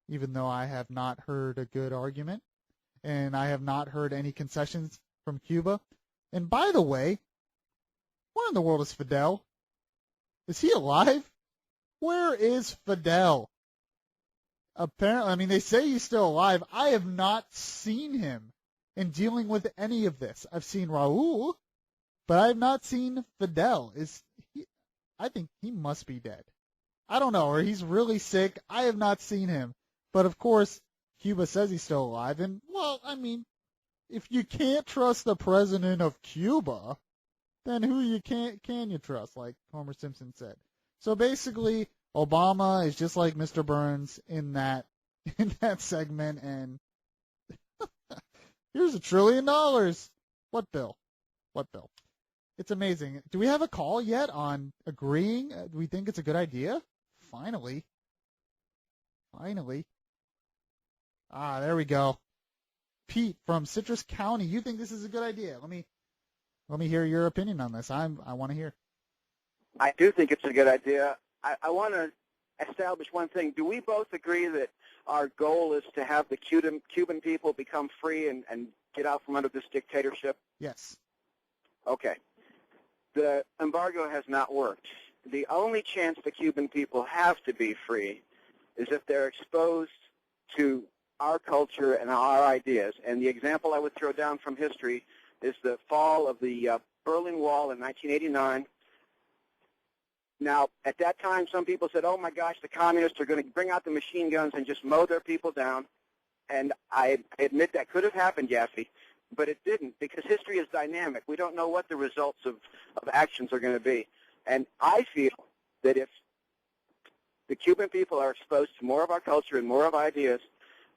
even though I have not heard a good argument, and I have not heard any concessions from Cuba. And by the way, where in the world is Fidel? Is he alive? Where is Fidel? Apparently, they say he's still alive. I have not seen him in dealing with any of this. I've seen Raul, but I have not seen Fidel. I think he must be dead. I don't know, or he's really sick. I have not seen him. But, of course, Cuba says he's still alive. And, well, if you can't trust the president of Cuba, then who can you trust, like Homer Simpson said. So, basically, Obama is just like Mr. Burns in that segment, and here's $1 trillion. What bill? It's amazing. Do we have a call yet on agreeing? Do we think it's a good idea? Finally. There we go. Pete from Citrus County, you think this is a good idea? Let me hear your opinion on this. I want to hear. I do think it's a good idea. I want to establish one thing. Do we both agree that our goal is to have the Cuban people become free and get out from under this dictatorship? Yes. Okay. The embargo has not worked. The only chance the Cuban people have to be free is if they're exposed to our culture and our ideas. And the example I would throw down from history is the fall of the Berlin Wall in 1989. Now, at that time, some people said, oh, my gosh, the communists are going to bring out the machine guns and just mow their people down. And I admit that could have happened, Yaffe, but it didn't, because history is dynamic. We don't know what the results of actions are going to be. And I feel that if the Cuban people are exposed to more of our culture and more of ideas,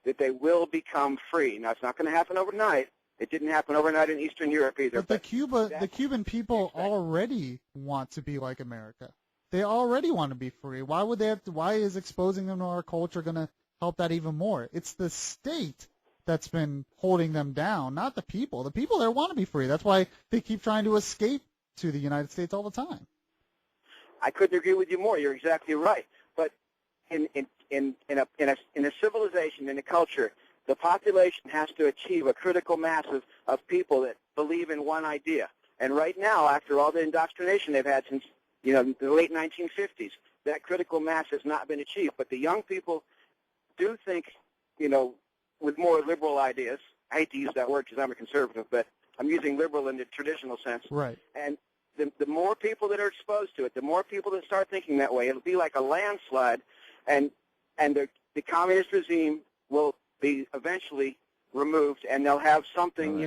that they will become free. Now, it's not going to happen overnight. It didn't happen overnight in Eastern Europe either. But the Cuban people already want to be like America. They already want to be free. Why would they have to? Why is exposing them to our culture going to help that even more? It's the state that's been holding them down, not the people. The people there want to be free. That's why they keep trying to escape to the United States all the time. I couldn't agree with you more. You're exactly right. But in a civilization, in a culture, the population has to achieve a critical mass of people that believe in one idea. And right now, after all the indoctrination they've had since the late 1950s, that critical mass has not been achieved. But the young people do think, with more liberal ideas. I hate to use that word because I'm a conservative, but I'm using liberal in the traditional sense. Right. And the more people that are exposed to it, the more people that start thinking that way, it'll be like a landslide, and the communist regime will be eventually removed, and they'll have something,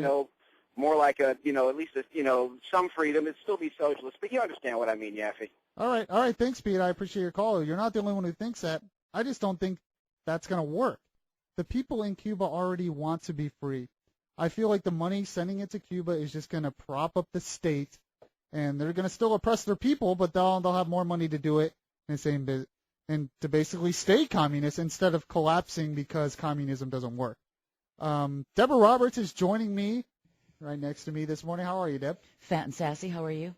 more like at least some freedom. It'll still be socialist, but you understand what I mean, Yaffe. All right. Thanks, Pete. I appreciate your call. You're not the only one who thinks that. I just don't think that's going to work. The people in Cuba already want to be free. I feel like the money sending it to Cuba is just going to prop up the state, and they're going to still oppress their people, but they'll have more money to do it and to basically stay communist instead of collapsing because communism doesn't work. Deborah Roberts is joining me right next to me this morning. How are you, Deb? Fat and sassy. How are you?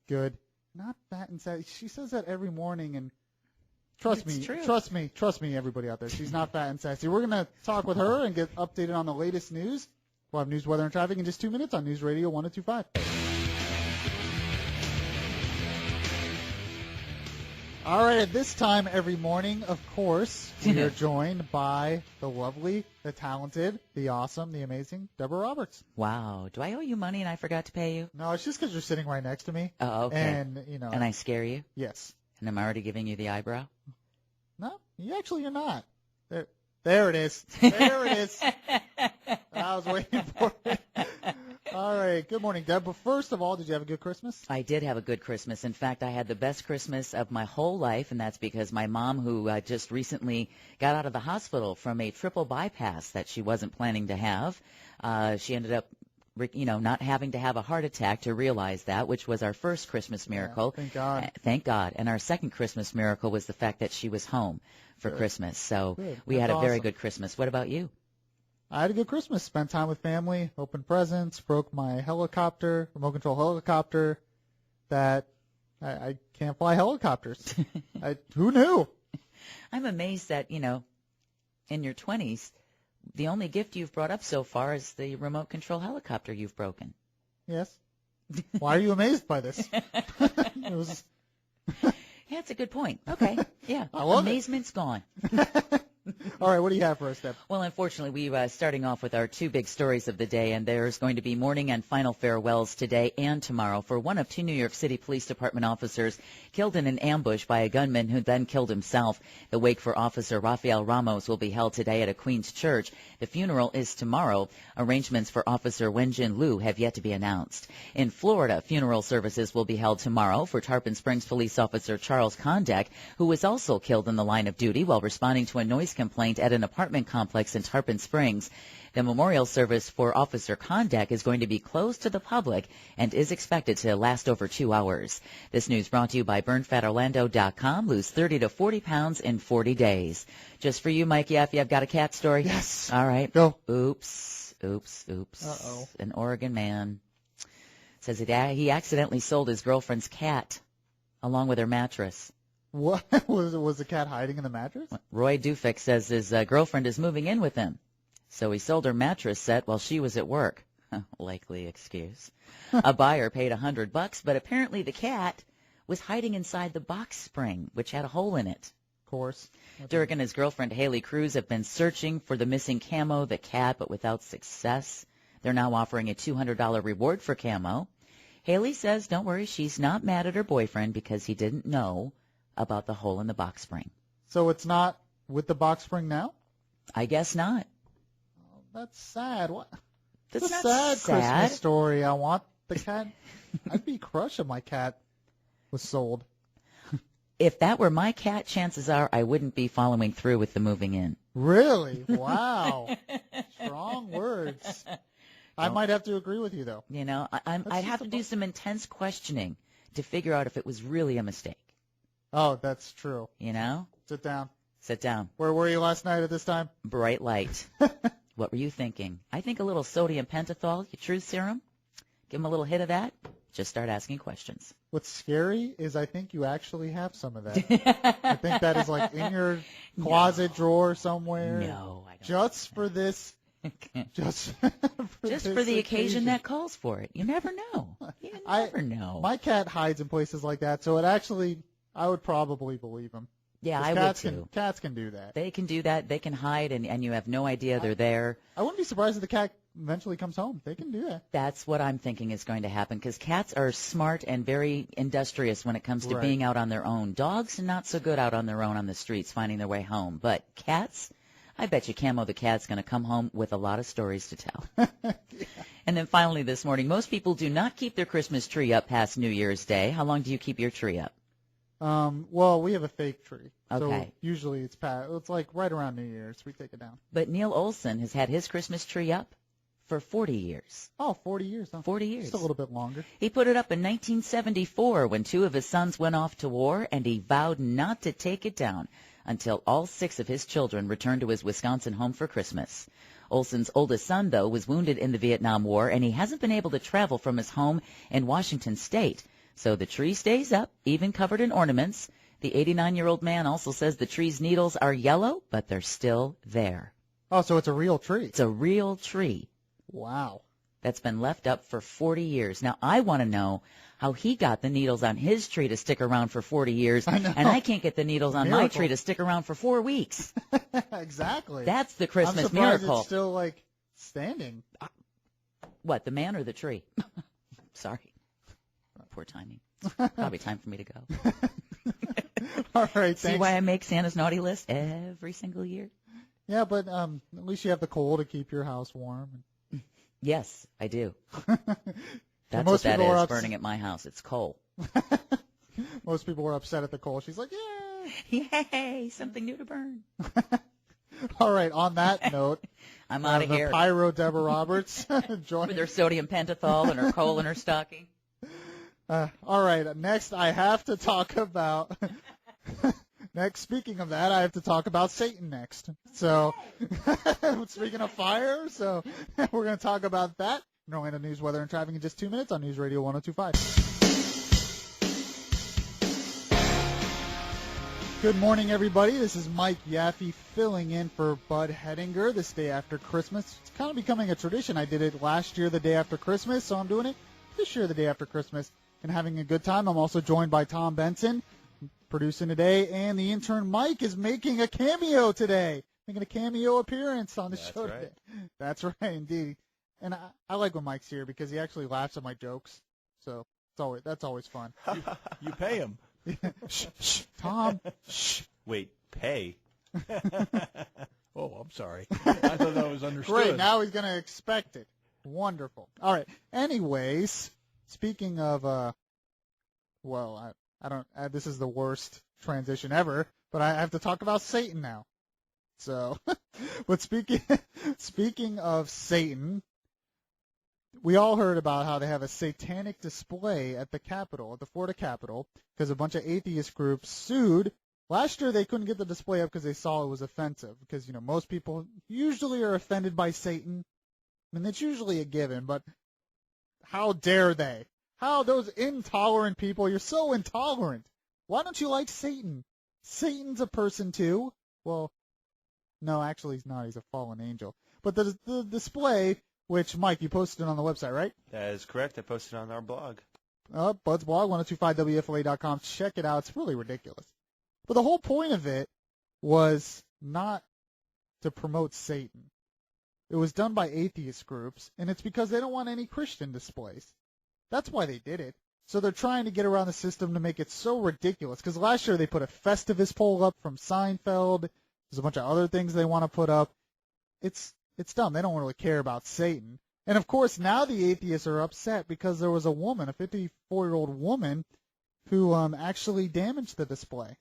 Good. Not fat and sassy. She says that every morning, and Trust It's me, true. trust me, everybody out there. She's not fat and sassy. We're going to talk with her and get updated on the latest news. We'll have news, weather, and traffic in just 2 minutes on News Radio 102.5. All right, at this time every morning, of course, we are joined by the lovely, the talented, the awesome, the amazing Deborah Roberts. Wow. Do I owe you money and I forgot to pay you? No, it's just because you're sitting right next to me. Oh, okay. And, And I scare you? Yes. And I'm already giving you the eyebrow? No, you're not. There it is. There it is. I was waiting for it. All right. Good morning, Deb. But first of all, did you have a good Christmas? I did have a good Christmas. In fact, I had the best Christmas of my whole life, and that's because my mom, who just recently got out of the hospital from a triple bypass that she wasn't planning to have, she ended up not having to have a heart attack to realize that, which was our first Christmas miracle. Yeah, thank God. Thank God. And our second Christmas miracle was the fact that she was home for Christmas. So Good. we had That's a very awesome. good Christmas. What about you? I had a good Christmas. Spent time with family, opened presents, broke my helicopter, remote control helicopter that I can't fly helicopters. Who knew? I'm amazed that, in your 20s, the only gift you've brought up so far is the remote control helicopter you've broken. Yes. Why are you amazed by this? It was. Yeah, it's a good point. Okay. Yeah. I love it. Amazement's gone. All right, what do you have for us, Deb? Well, unfortunately, we starting off with our two big stories of the day, and there's going to be mourning and final farewells today and tomorrow for one of two New York City Police Department officers killed in an ambush by a gunman who then killed himself. The wake for Officer Rafael Ramos will be held today at a Queens church. The funeral is tomorrow. Arrangements for Officer Wenjin Liu have yet to be announced. In Florida, funeral services will be held tomorrow for Tarpon Springs Police Officer Charles Condek, who was also killed in the line of duty while responding to a noise complaint at an apartment complex in Tarpon Springs. The memorial service for Officer Condek is going to be closed to the public and is expected to last over 2 hours. This news brought to you by BurnFatOrlando.com. Lose 30 to 40 pounds in 40 days. Just for you, Mike F., you've got a cat story? Yes. All right. Go. Oops. Uh-oh. An Oregon man says he accidentally sold his girlfriend's cat along with her mattress. What? Was the cat hiding in the mattress? Roy Dufek says his girlfriend is moving in with him. So he sold her mattress set while she was at work. Likely excuse. A buyer paid $100, but apparently the cat was hiding inside the box spring, which had a hole in it. Of course. Dirk and his girlfriend Haley Cruz have been searching for the missing Camo, the cat, but without success. They're now offering a $200 reward for Camo. Haley says, don't worry, she's not mad at her boyfriend because he didn't know about the hole in the box spring. So it's not with the box spring now? I guess not. Oh, that's sad. What? That's It's a not sad Christmas story. I want the cat. I'd be crushed if my cat was sold. If that were my cat, chances are I wouldn't be following through with the moving in. Really? Wow. Strong words. I might have to agree with you, though. I'd have to do some intense questioning to figure out if it was really a mistake. Oh, that's true. Sit down. Where were you last night at this time? Bright light. What were you thinking? I think a little sodium pentothal, your truth serum. Give him a little hit of that. Just start asking questions. What's scary is I think you actually have some of that. I think that is like in your closet drawer somewhere. No, I don't. Just for this. Just for the occasion that calls for it. You never know. You never know. My cat hides in places like that, so it actually, I would probably believe him. Yeah, I would too. Cats can do that. They can do that. They can hide, and you have no idea they're there. I wouldn't be surprised if the cat eventually comes home. They can do that. That's what I'm thinking is going to happen, because cats are smart and very industrious when it comes to being out on their own. Dogs are not so good out on their own on the streets finding their way home. But cats, I bet you Camo the cat's going to come home with a lot of stories to tell. Yeah. And then finally this morning, most people do not keep their Christmas tree up past New Year's Day. How long do you keep your tree up? Well, we have a fake tree. Okay. So usually it's like right around New Year's we take it down. But Neil Olson has had his Christmas tree up for 40 years. Oh, 40 years. Huh? 40 years. Just a little bit longer. He put it up in 1974 when two of his sons went off to war, and he vowed not to take it down until all 6 of his children returned to his Wisconsin home for Christmas. Olson's oldest son, though, was wounded in the Vietnam War, and he hasn't been able to travel from his home in Washington State. So the tree stays up, even covered in ornaments. The 89-year-old man also says the tree's needles are yellow, but they're still there. Oh, so it's a real tree. It's a real tree. Wow. That's been left up for 40 years. Now, I want to know how he got the needles on his tree to stick around for 40 years, and I can't get the needles on my tree to stick around for 4 weeks. Exactly. That's the Christmas I'm surprised miracle. It's still, like, standing. What, the man or the tree? Sorry. Poor timing. Probably time for me to go. All right, See why I make Santa's naughty list every single year? Yeah, but at least you have the coal to keep your house warm. Yes, I do. That's what that is, burning at my house. It's coal. Most people were upset at the coal. She's like, yay! Yay, something new to burn. All right, on that note, I'm out of here. The Pyro Deborah Roberts. With her sodium pentothal and her coal in her stocking. All right, next I have to talk about... Speaking of that, I have to talk about Satan next. So, speaking of fire, so we're going to talk about that. Orlando news, weather, and traffic in just 2 minutes on News Radio 102.5. Good morning, everybody. This is Mike Yaffe filling in for Bud Hettinger this day after Christmas. It's kind of becoming a tradition. I did it last year the day after Christmas, so I'm doing it this year the day after Christmas and having a good time. I'm also joined by Tom Benson, producing today, and the intern Mike is making a cameo today, making a cameo appearance on the show today. That's right, indeed. And I like when Mike's here because he actually laughs at my jokes, so that's always fun. You pay him. Shh, Tom. Shh. Wait, pay? Oh, I'm sorry. I thought that was understood. Great, now he's going to expect it. Wonderful. All right. Anyways, speaking of, I don't. This is the worst transition ever, but I have to talk about Satan now. So, but speaking of Satan, we all heard about how they have a satanic display at the Capitol, at the Florida Capitol, because a bunch of atheist groups sued. Last year they couldn't get the display up because they saw it was offensive. Because most people usually are offended by Satan. I mean, it's usually a given, but how dare they? How those intolerant people, you're so intolerant. Why don't you like Satan? Satan's a person too. Well, no, actually he's not. He's a fallen angel. But the display, which, Mike, you posted on the website, right? That is correct. I posted on our blog. Bud's blog, 1025WFLA.com. Check it out. It's really ridiculous. But the whole point of it was not to promote Satan. It was done by atheist groups, and it's because they don't want any Christian displays. That's why they did it. So they're trying to get around the system to make it so ridiculous. Because last year they put a Festivus pole up from Seinfeld. There's a bunch of other things they want to put up. It's dumb. They don't really care about Satan. And, of course, now the atheists are upset because there was a woman, a 54-year-old woman, who actually damaged the display.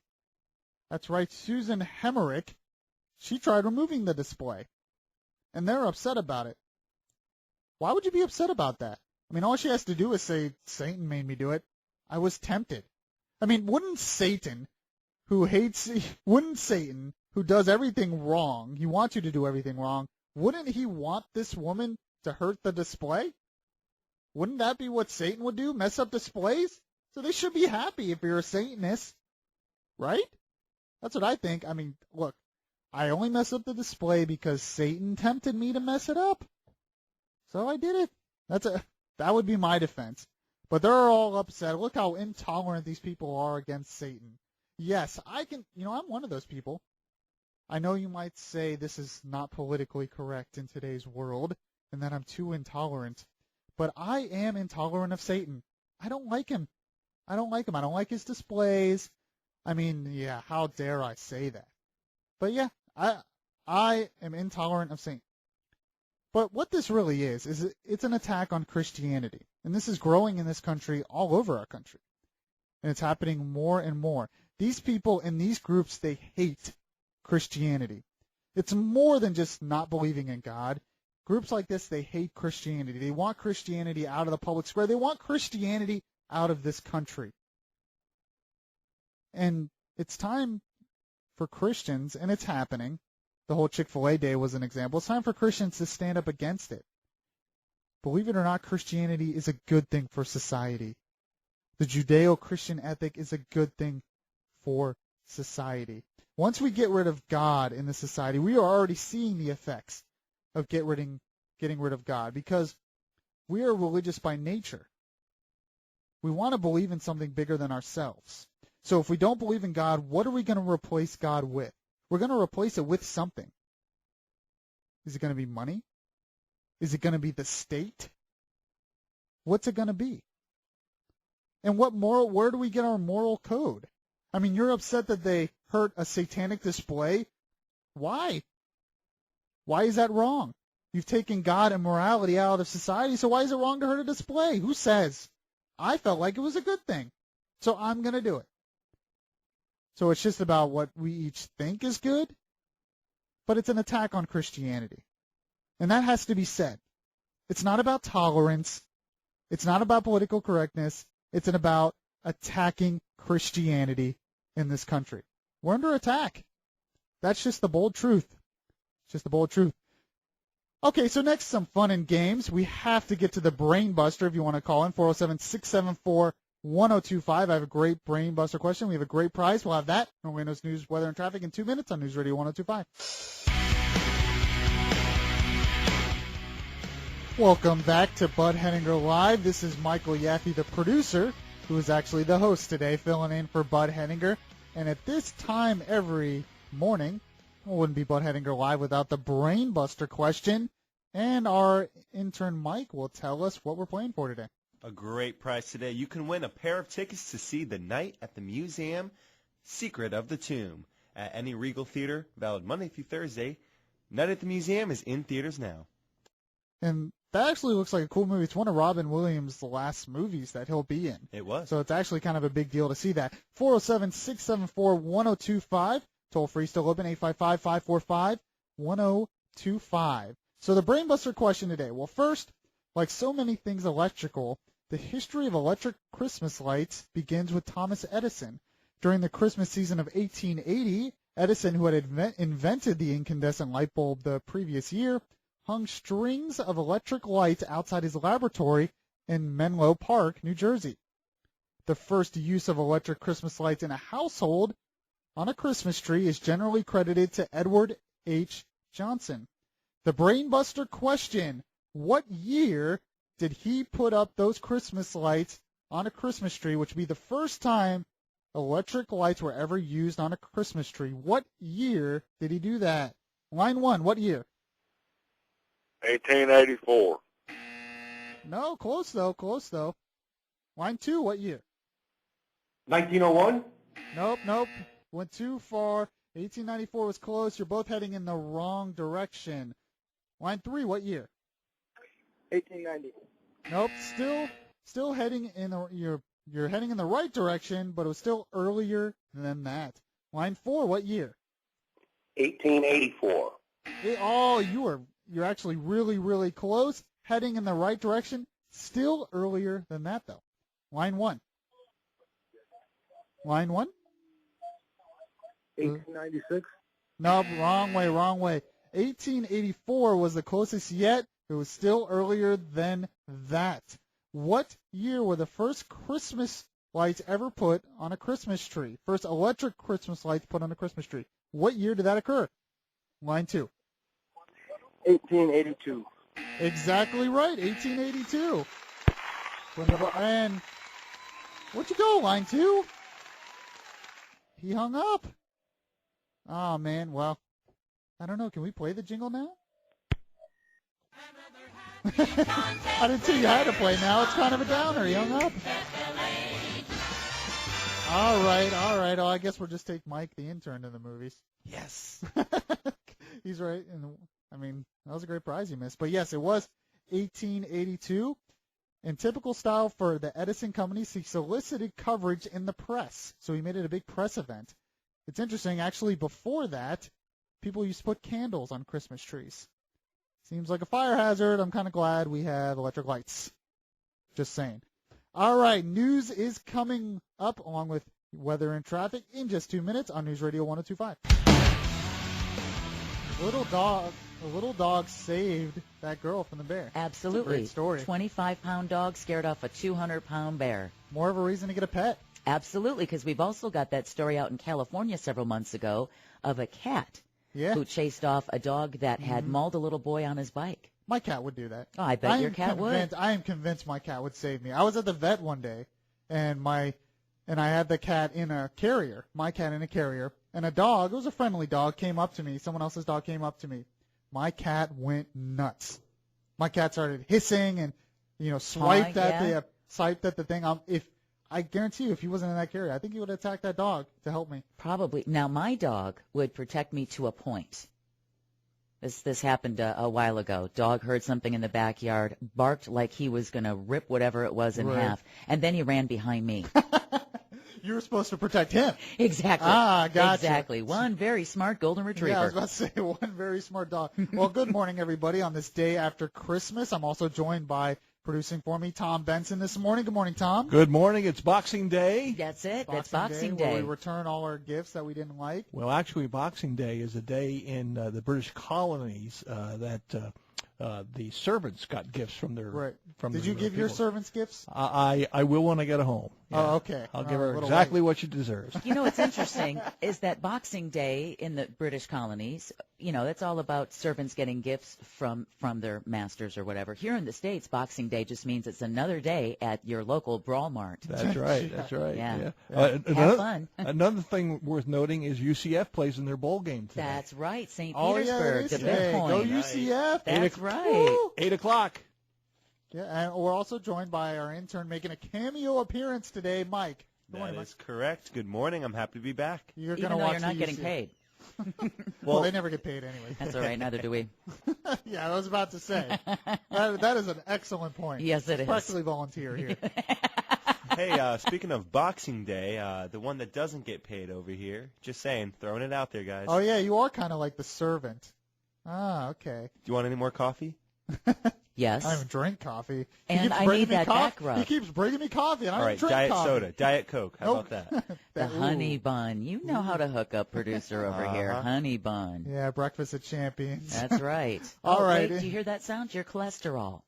That's right, Susan Hemmerich. She tried removing the display. And they're upset about it. Why would you be upset about that? I mean, all she has to do is say, Satan made me do it. I was tempted. I mean, wouldn't Satan, who does everything wrong, he wants you to do everything wrong, wouldn't he want this woman to hurt the display? Wouldn't that be what Satan would do, mess up displays? So they should be happy if you're a Satanist, right? That's what I think. I mean, look, I only messed up the display because Satan tempted me to mess it up. So I did it. That would be my defense. But they're all upset. Look how intolerant these people are against Satan. Yes, I'm one of those people. I know you might say this is not politically correct in today's world and that I'm too intolerant. But I am intolerant of Satan. I don't like him. I don't like his displays. I mean, yeah, how dare I say that? But yeah, I am intolerant of Satan. But what this really is it's an attack on Christianity. And this is growing in this country, all over our country. And it's happening more and more. These people in these groups, they hate Christianity. It's more than just not believing in God. Groups like this, they hate Christianity. They want Christianity out of the public square. They want Christianity out of this country. And it's time for Christians, and it's happening. The whole Chick-fil-A day was an example. It's time for Christians to stand up against it. Believe it or not, Christianity is a good thing for society. The Judeo-Christian ethic is a good thing for society. Once we get rid of God in the society, we are already seeing the effects of getting rid of God, because we are religious by nature. We want to believe in something bigger than ourselves. So if we don't believe in God, what are we going to replace God with? We're going to replace it with something. Is it going to be money? Is it going to be the state? What's it going to be? And where do we get our moral code? I mean, you're upset that they hurt a satanic display. Why? Why is that wrong? You've taken God and morality out of society, so why is it wrong to hurt a display? Who says? I felt like it was a good thing, so I'm going to do it. So it's just about what we each think is good, but it's an attack on Christianity. And that has to be said. It's not about tolerance. It's not about political correctness. It's about attacking Christianity in this country. We're under attack. That's just the bold truth. It's just the bold truth. Okay, so next, some fun and games. We have to get to the Brain Buster if you want to call in, 407-674-1025. I have a great Brain Buster question. We have a great prize. We'll have that. Orlando's news, weather, and traffic in 2 minutes on News Radio 1025. Welcome back to Bud Henninger Live. This is Michael Yaffe, the producer, who is actually the host today, filling in for Bud Henninger. And at this time every morning, it wouldn't be Bud Henninger Live without the Brain Buster question. And our intern Mike will tell us what we're playing for today. A great prize today. You can win a pair of tickets to see The Night at the Museum, Secret of the Tomb, at any Regal Theater, valid Monday through Thursday. Night at the Museum is in theaters now. And that actually looks like a cool movie. It's one of Robin Williams' last movies that he'll be in. It was. So it's actually kind of a big deal to see that. 407-674-1025. Toll free still open, 855-545-1025. So the Brain Buster question today. Well, first, like so many things electrical, the history of electric Christmas lights begins with Thomas Edison. During the Christmas season of 1880, Edison, who had invented the incandescent light bulb the previous year, hung strings of electric lights outside his laboratory in Menlo Park, New Jersey. The first use of electric Christmas lights in a household on a Christmas tree is generally credited to Edward H. Johnson. The Brain Buster question, what year did he put up those Christmas lights on a Christmas tree, which would be the first time electric lights were ever used on a Christmas tree? What year did he do that? Line 1, what year? 1884. No, close though. Line 2, what year? 1901? Nope. Went too far. 1894 was close. You're both heading in the wrong direction. Line 3, what year? 1890. Nope, still heading in you're heading in the right direction, but it was still earlier than that. Line 4, what year? 1884. You're actually really, really close, heading in the right direction, still earlier than that, though. Line 1. 1896? Nope, wrong way. 1884 was the closest yet. It was still earlier than that. What year were the first Christmas lights ever put on a Christmas tree? First electric Christmas lights put on a Christmas tree. What year did that occur? Line 2. 1882. Exactly right, 1882. And where'd you go, line 2? He hung up. Oh, man, well, I don't know. Can we play the jingle now? I didn't say you had to play now. It's kind of a downer. He hung up. All right. Oh, I guess we'll just take Mike, the intern, to the movies. Yes. He's right. That was a great prize you missed. But, yes, it was 1882. In typical style for the Edison company, he solicited coverage in the press. So he made it a big press event. It's interesting. Actually, before that, people used to put candles on Christmas trees. Seems like a fire hazard. I'm kind of glad we have electric lights. Just saying. All right, news is coming up along with weather and traffic in just 2 minutes on News Radio 1025. A little dog saved that girl from the bear. Absolutely. It's a great story. 25-pound dog scared off a 200-pound bear. More of a reason to get a pet. Absolutely, because we've also got that story out in California several months ago of a cat who chased off a dog that had mauled a little boy on his bike. My cat would do that. Oh, I bet your cat would. I am convinced my cat would save me. I was at the vet one day, and I had the cat in a carrier, my cat in a carrier, and a dog, it was a friendly dog, came up to me. Someone else's dog came up to me. My cat went nuts. My cat started hissing and, swiped at the thing. I guarantee you, if he wasn't in that carrier, I think he would attack that dog to help me. Probably. Now, my dog would protect me to a point. This happened a while ago. Dog heard something in the backyard, barked like he was going to rip whatever it was in half, and then he ran behind me. You were supposed to protect him. Exactly. Ah, gotcha. Exactly. One very smart golden retriever. Yeah, I was about to say, one very smart dog. Well, good morning, everybody. On this day after Christmas, I'm also joined by, producing for me, Tom Benson this morning. Good morning, Tom. Good morning. It's Boxing Day. That's it. That's Boxing Day. Where we return all our gifts that we didn't like. Well, actually, Boxing Day is a day in the British colonies that the servants got gifts from their. Right. From Did you give your servants gifts? I will when I get home. Yeah. Oh, okay. I'll give her exactly what she deserves. You know what's interesting is that Boxing Day in the British colonies, that's all about servants getting gifts from their masters or whatever. Here in the States, Boxing Day just means it's another day at your local Brawl Mart. That's right. That's right. Yeah. Have fun. Another thing worth noting is UCF plays in their bowl game today. That's right. St. Oh, Petersburg, the big point. Go UCF. That's right. 8 o'clock. Yeah, and we're also joined by our intern making a cameo appearance today, Mike. Good morning, That is correct. Good morning. I'm happy to be back. You're Even though you're not getting paid. Well, they never get paid anyway. That's all right. Neither do we. Yeah, I was about to say. That is an excellent point. Yes, it is. Practically volunteer here. Hey, speaking of Boxing Day, the one that doesn't get paid over here, just saying, throwing it out there, guys. Oh, yeah, you are kind of like the servant. Ah, okay. Do you want any more coffee? Yes. I don't drink coffee. And I need that back rub. He keeps bringing me coffee, and I don't drink Diet coffee. soda, Diet Coke. How about that? The honey bun. You know how to hook up producer over here. Honey bun. Yeah, breakfast at Champions. That's right. All right. Wait, do you hear that sound? Your cholesterol.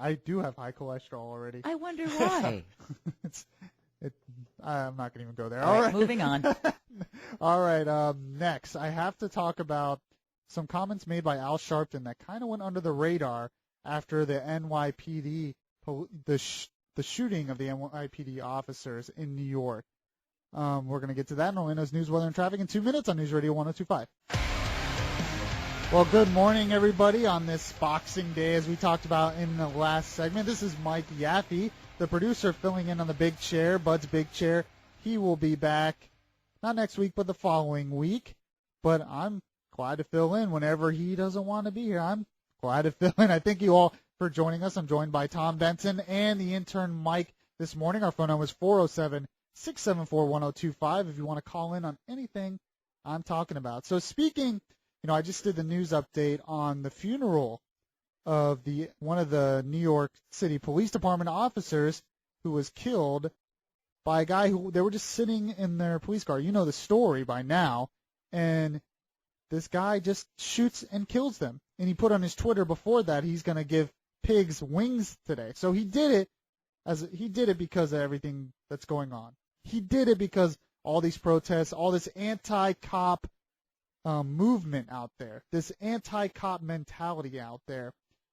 I do have high cholesterol already. I wonder why. I'm not going to even go there. All right, moving on. All right, next, I have to talk about some comments made by Al Sharpton that kind of went under the radar after the NYPD, the shooting of the NYPD officers in New York. We're going to get to that in Orlando's News, Weather, and Traffic in 2 minutes on News Radio 102.5. Well, good morning, everybody, on this Boxing Day, as we talked about in the last segment. This is Mike Yaffe, the producer, filling in on the big chair, Bud's big chair. He will be back, not next week, but the following week. But I'm glad to fill in whenever he doesn't want to be here. I'm glad to fill in. I thank you all for joining us. I'm joined by Tom Benson and the intern Mike this morning. Our phone number is 407-674-1025 if you want to call in on anything I'm talking about. So speaking, I just did the news update on the funeral of one of the New York City Police Department officers who was killed by a guy who they were just sitting in their police car. You know the story by now. And this guy just shoots and kills them. And he put on his Twitter before that he's going to give pigs wings today. So he did it because of everything that's going on. He did it because all these protests, all this anti-cop movement out there, this anti-cop mentality out there,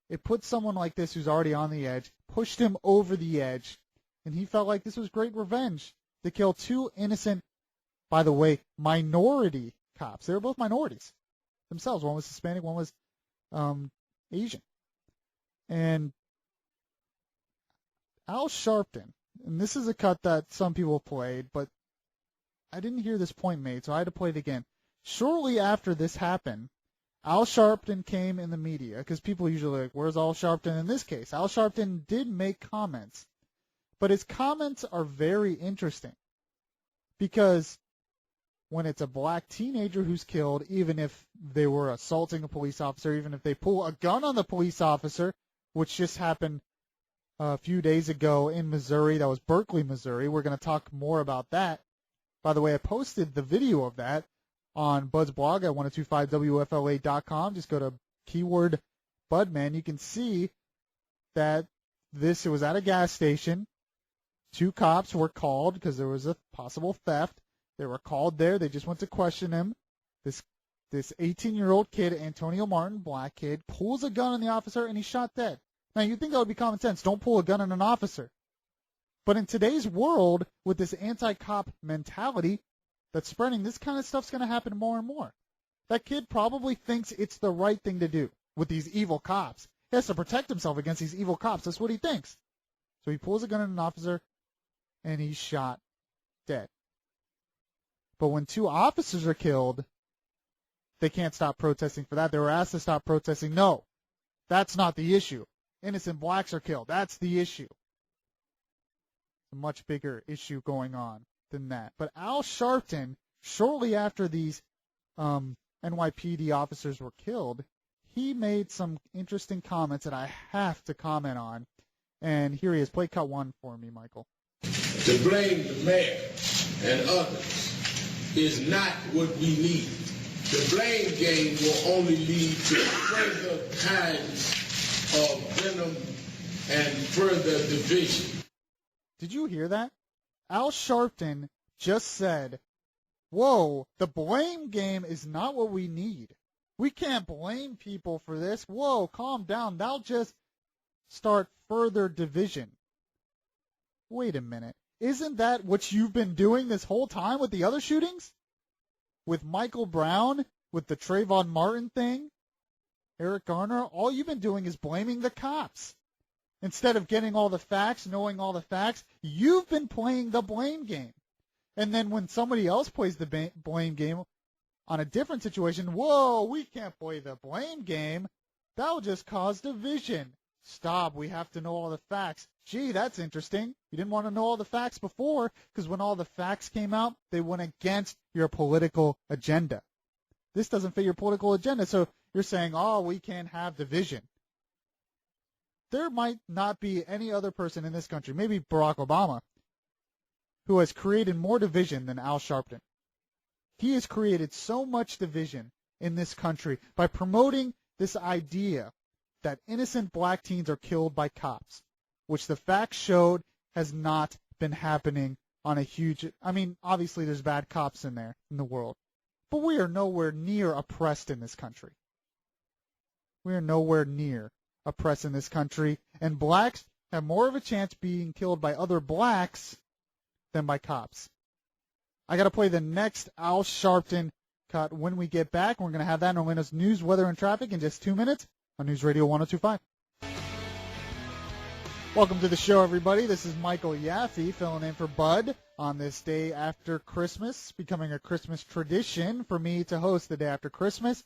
it put someone like this who's already on the edge, pushed him over the edge, and he felt like this was great revenge to kill two innocent, by the way, minority cops. They were both minorities themselves. One was Hispanic, one was Asian. And Al Sharpton, and this is a cut that some people played, but I didn't hear this point made, so I had to play it again. Shortly after this happened, Al Sharpton came in the media, because people usually are like, where's Al Sharpton in this case? Al Sharpton did make comments, but his comments are very interesting, because when it's a black teenager who's killed, even if they were assaulting a police officer, even if they pull a gun on the police officer, which just happened a few days ago in Missouri, that was Berkeley, Missouri. We're going to talk more about that. By the way, I posted the video of that on Bud's blog at 1025WFLA.com. Just go to keyword Budman. You can see that it was at a gas station. 2 cops were called because there was a possible theft. They were called there. They just went to question him. This 18-year-old kid, Antonio Martin, black kid, pulls a gun on the officer, and he's shot dead. Now, you'd think that would be common sense. Don't pull a gun on an officer. But in today's world, with this anti-cop mentality that's spreading, this kind of stuff's going to happen more and more. That kid probably thinks it's the right thing to do with these evil cops. He has to protect himself against these evil cops. That's what he thinks. So he pulls a gun on an officer, and he's shot dead. But when 2 officers are killed, they can't stop protesting for that. They were asked to stop protesting. No, that's not the issue. Innocent blacks are killed. That's the issue. A much bigger issue going on than that. But Al Sharpton, shortly after these NYPD officers were killed, he made some interesting comments that I have to comment on. And here he is. Play cut 1 for me, Michael. To blame the mayor and others is not what we need. The blame game will only lead to further kinds of venom and further division. Did you hear that? Al Sharpton just said, whoa, the blame game is not what we need. We can't blame people for this. Whoa, calm down. That'll just start further division. Wait a minute. Isn't that what you've been doing this whole time with the other shootings? With Michael Brown, with the Trayvon Martin thing, Eric Garner, all you've been doing is blaming the cops. Instead of getting all the facts, knowing all the facts, you've been playing the blame game. And then when somebody else plays the blame game on a different situation, whoa, we can't play the blame game. That'll just cause division. Stop, we have to know all the facts. Gee, that's interesting. You didn't want to know all the facts before because when all the facts came out, they went against your political agenda. This doesn't fit your political agenda, so you're saying, oh, we can't have division. There might not be any other person in this country, maybe Barack Obama, who has created more division than Al Sharpton. He has created so much division in this country by promoting this idea that innocent black teens are killed by cops, which the facts showed has not been happening on a huge... I mean, obviously there's bad cops in there in the world, but we are nowhere near oppressed in this country. We are nowhere near oppressed in this country, and blacks have more of a chance being killed by other blacks than by cops. I got to play the next Al Sharpton cut when we get back. We're going to have that in Orlando's news, weather, and traffic in just 2 minutes on News Radio 102.5. Welcome to the show, everybody. This is Michael Yaffe filling in for Bud on this day after Christmas, becoming a Christmas tradition for me to host the day after Christmas.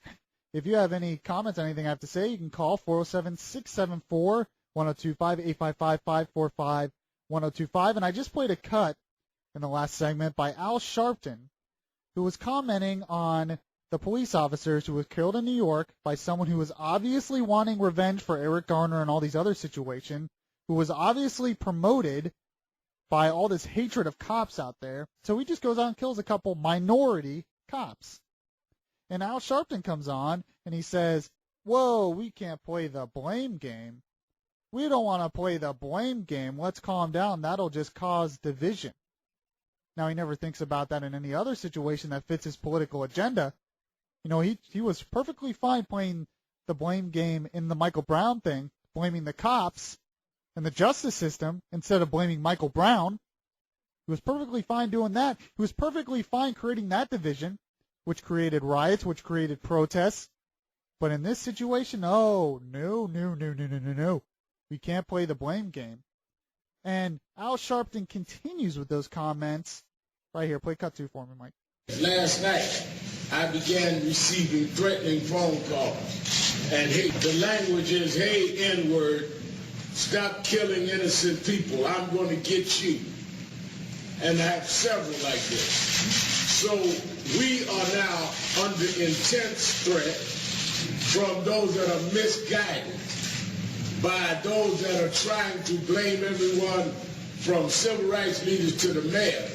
If you have any comments on anything I have to say, you can call 407-674-1025, 855-545-1025. And I just played a cut in the last segment by Al Sharpton, who was commenting on the police officers who was killed in New York by someone who was obviously wanting revenge for Eric Garner and all these other situations, who was obviously promoted by all this hatred of cops out there. So he just goes out and kills a couple minority cops. And Al Sharpton comes on and he says, whoa, we can't play the blame game. We don't want to play the blame game. Let's calm down. That'll just cause division. Now, he never thinks about that in any other situation that fits his political agenda. You know, he was perfectly fine playing the blame game in the Michael Brown thing, blaming the cops and the justice system instead of blaming Michael Brown. He was perfectly fine doing that. He was perfectly fine creating that division, which created riots, which created protests. But in this situation, oh, no. We can't play the blame game. And Al Sharpton continues with those comments right here. Play cut 2 for me, Mike. Last night, I began receiving threatening phone calls. And hey, the language is, hey, N-word, stop killing innocent people. I'm going to get you. And I have several like this. So we are now under intense threat from those that are misguided by those that are trying to blame everyone from civil rights leaders to the mayor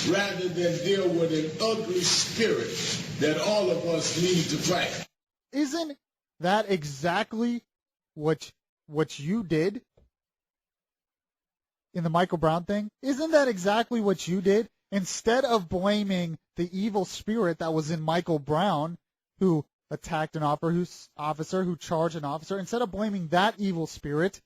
rather than deal with an ugly spirit that all of us need to fight. Isn't that exactly what you did? in the Michael Brown thing, isn't that exactly what you did? Instead of blaming the evil spirit that was in Michael Brown, who attacked an officer, who charged an officer, instead of blaming that evil spirit,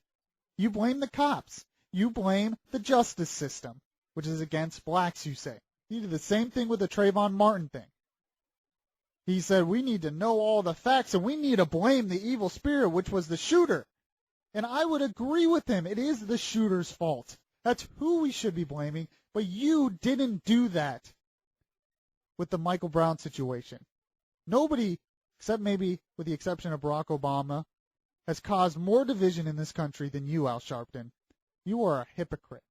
you blame the cops. You blame the justice system, which is against blacks, you say. You did the same thing with the Trayvon Martin thing. He said, we need to know all the facts, and we need to blame the evil spirit, which was the shooter. And I would agree with him. It is the shooter's fault. That's who we should be blaming, but you didn't do that with the Michael Brown situation. Nobody, except maybe with the exception of Barack Obama, has caused more division in this country than you, Al Sharpton. You are a hypocrite.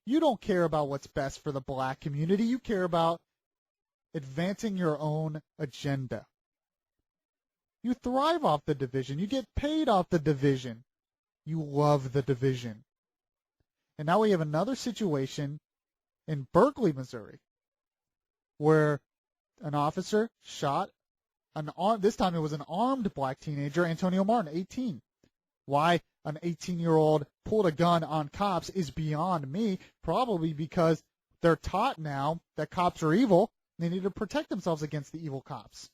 You don't care about what's best for the black community. You care about advancing your own agenda. You thrive off the division. You get paid off the division. You love the division. And now we have another situation in Berkeley, Missouri, where an officer shot this time it was an armed black teenager, Antonio Martin, 18. Why an 18-year-old pulled a gun on cops is beyond me, probably because they're taught now that cops are evil. They need to protect themselves against the evil cops.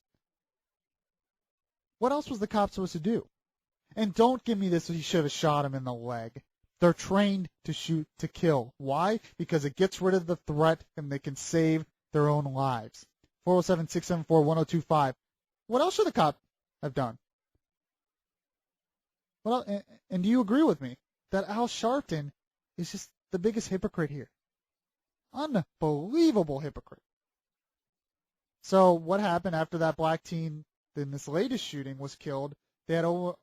What else was the cop supposed to do? And don't give me this, he should have shot him in the leg. They're trained to shoot to kill. Why? Because it gets rid of the threat and they can save their own lives. 407-674-1025. What else should the cop have done? Well, and do you agree with me that Al Sharpton is just the biggest hypocrite here? Unbelievable hypocrite. So what happened after that black teen in this latest shooting was killed? They had over,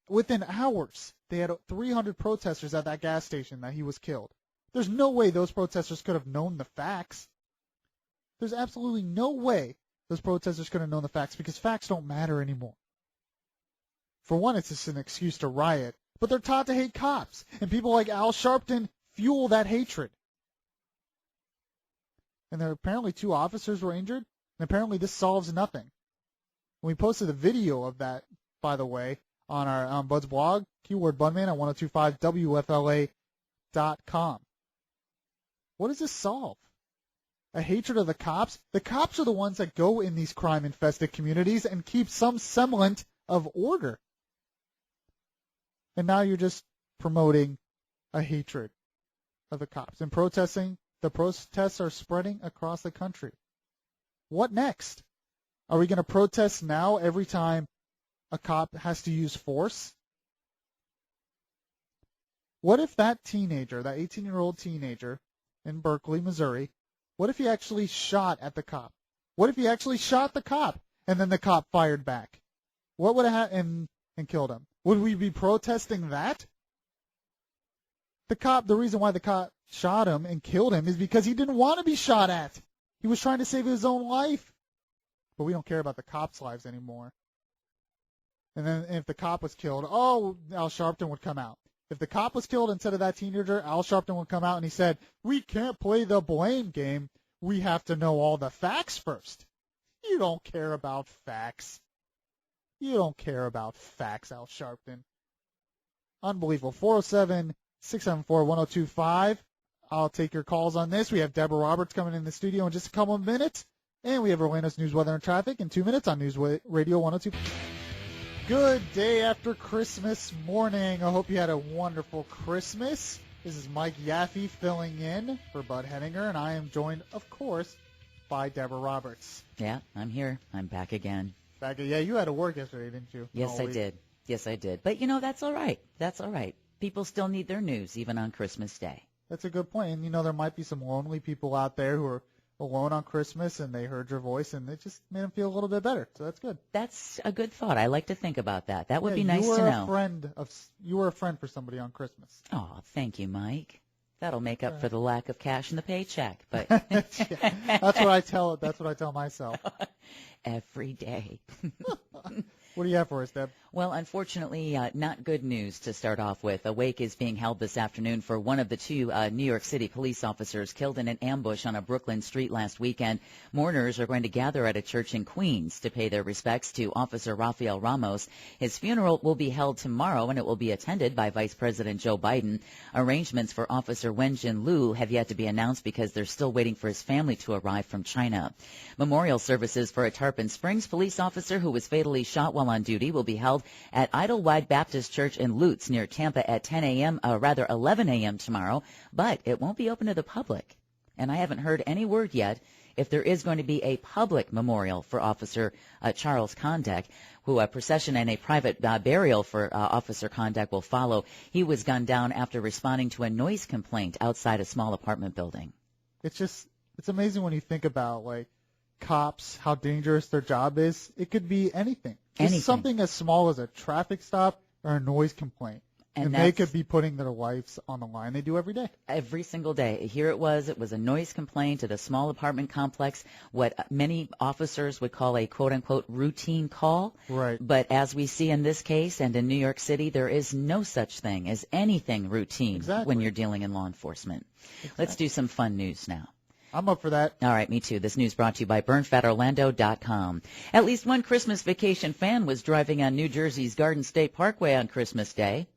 within hours, they had 300 protesters at that gas station that he was killed. There's no way those protesters could have known the facts. There's absolutely no way those protesters could have known the facts because facts don't matter anymore. For one, it's just an excuse to riot, but they're taught to hate cops, and people like Al Sharpton fuel that hatred. And there apparently 2 officers were injured, and apparently this solves nothing. We posted a video of that, by the way, on our Bud's blog, keyword Budman at 1025WFLA.com. What does this solve? A hatred of the cops? The cops are the ones that go in these crime-infested communities and keep some semblance of order. And now you're just promoting a hatred of the cops and protesting. The protests are spreading across the country. What next? Are we going to protest now every time a cop has to use force? What if that teenager, that 18-year-old teenager in Berkeley, Missouri, what if he actually shot at the cop? What if he actually shot the cop and then the cop fired back? What would have happened and killed him? Would we be protesting that? The reason why the cop shot him and killed him is because he didn't want to be shot at. He was trying to save his own life. But we don't care about the cops' lives anymore. And then if the cop was killed, Al Sharpton would come out. If the cop was killed instead of that teenager, Al Sharpton would come out and he said, we can't play the blame game. We have to know all the facts first. You don't care about facts. You don't care about facts, Al Sharpton. Unbelievable. 407-674-1025. I'll take your calls on this. We have Deborah Roberts coming in the studio in just a couple of minutes. And we have Orlando's news, weather, and traffic in 2 minutes on News Radio 102. Good day after Christmas morning. I hope you had a wonderful Christmas. This is Mike Yaffe filling in for Bud Henninger, and I am joined, of course, by Deborah Roberts. Yeah, I'm here. I'm back again. Yeah, you had to work yesterday, didn't you? Yes, I did. Yes, I did. But, that's all right. That's all right. People still need their news, even on Christmas Day. That's a good point. And, there might be some lonely people out there who are alone on Christmas, and they heard your voice, and it just made them feel a little bit better. So that's good. That's a good thought. I like to think about that. That would be nice to know. You were a friend for somebody on Christmas. Oh, thank you, Mike. That'll make up for the lack of cash in the paycheck. But That's what I tell myself every day. What do you have for us, Deb? Well, unfortunately, not good news to start off with. A wake is being held this afternoon for one of the two New York City police officers killed in an ambush on a Brooklyn street last weekend. Mourners are going to gather at a church in Queens to pay their respects to Officer Rafael Ramos. His funeral will be held tomorrow, and it will be attended by Vice President Joe Biden. Arrangements for Officer Wenjin Liu have yet to be announced because they're still waiting for his family to arrive from China. Memorial services for a Tarpon Springs police officer who was fatally shot while on duty will be held at Idlewild Baptist Church in Lutz near Tampa at 11 a.m. tomorrow, but it won't be open to the public. And I haven't heard any word yet if there is going to be a public memorial for Officer Charles Condek, who a procession and a private burial for Officer Condek will follow. He was gunned down after responding to a noise complaint outside a small apartment building. It's amazing when you think about, like, cops, how dangerous their job is. It could be anything. Just something as small as a traffic stop or a noise complaint. And they could be putting their lives on the line. They do every day. Every single day. Here it was a noise complaint at a small apartment complex, what many officers would call a quote-unquote routine call. Right. But as we see in this case and in New York City, there is no such thing as anything routine when you're dealing in law enforcement. Exactly. Let's do some fun news now. I'm up for that. All right, me too. This news brought to you by BurnFatOrlando.com. At least one Christmas vacation fan was driving on New Jersey's Garden State Parkway on Christmas Day.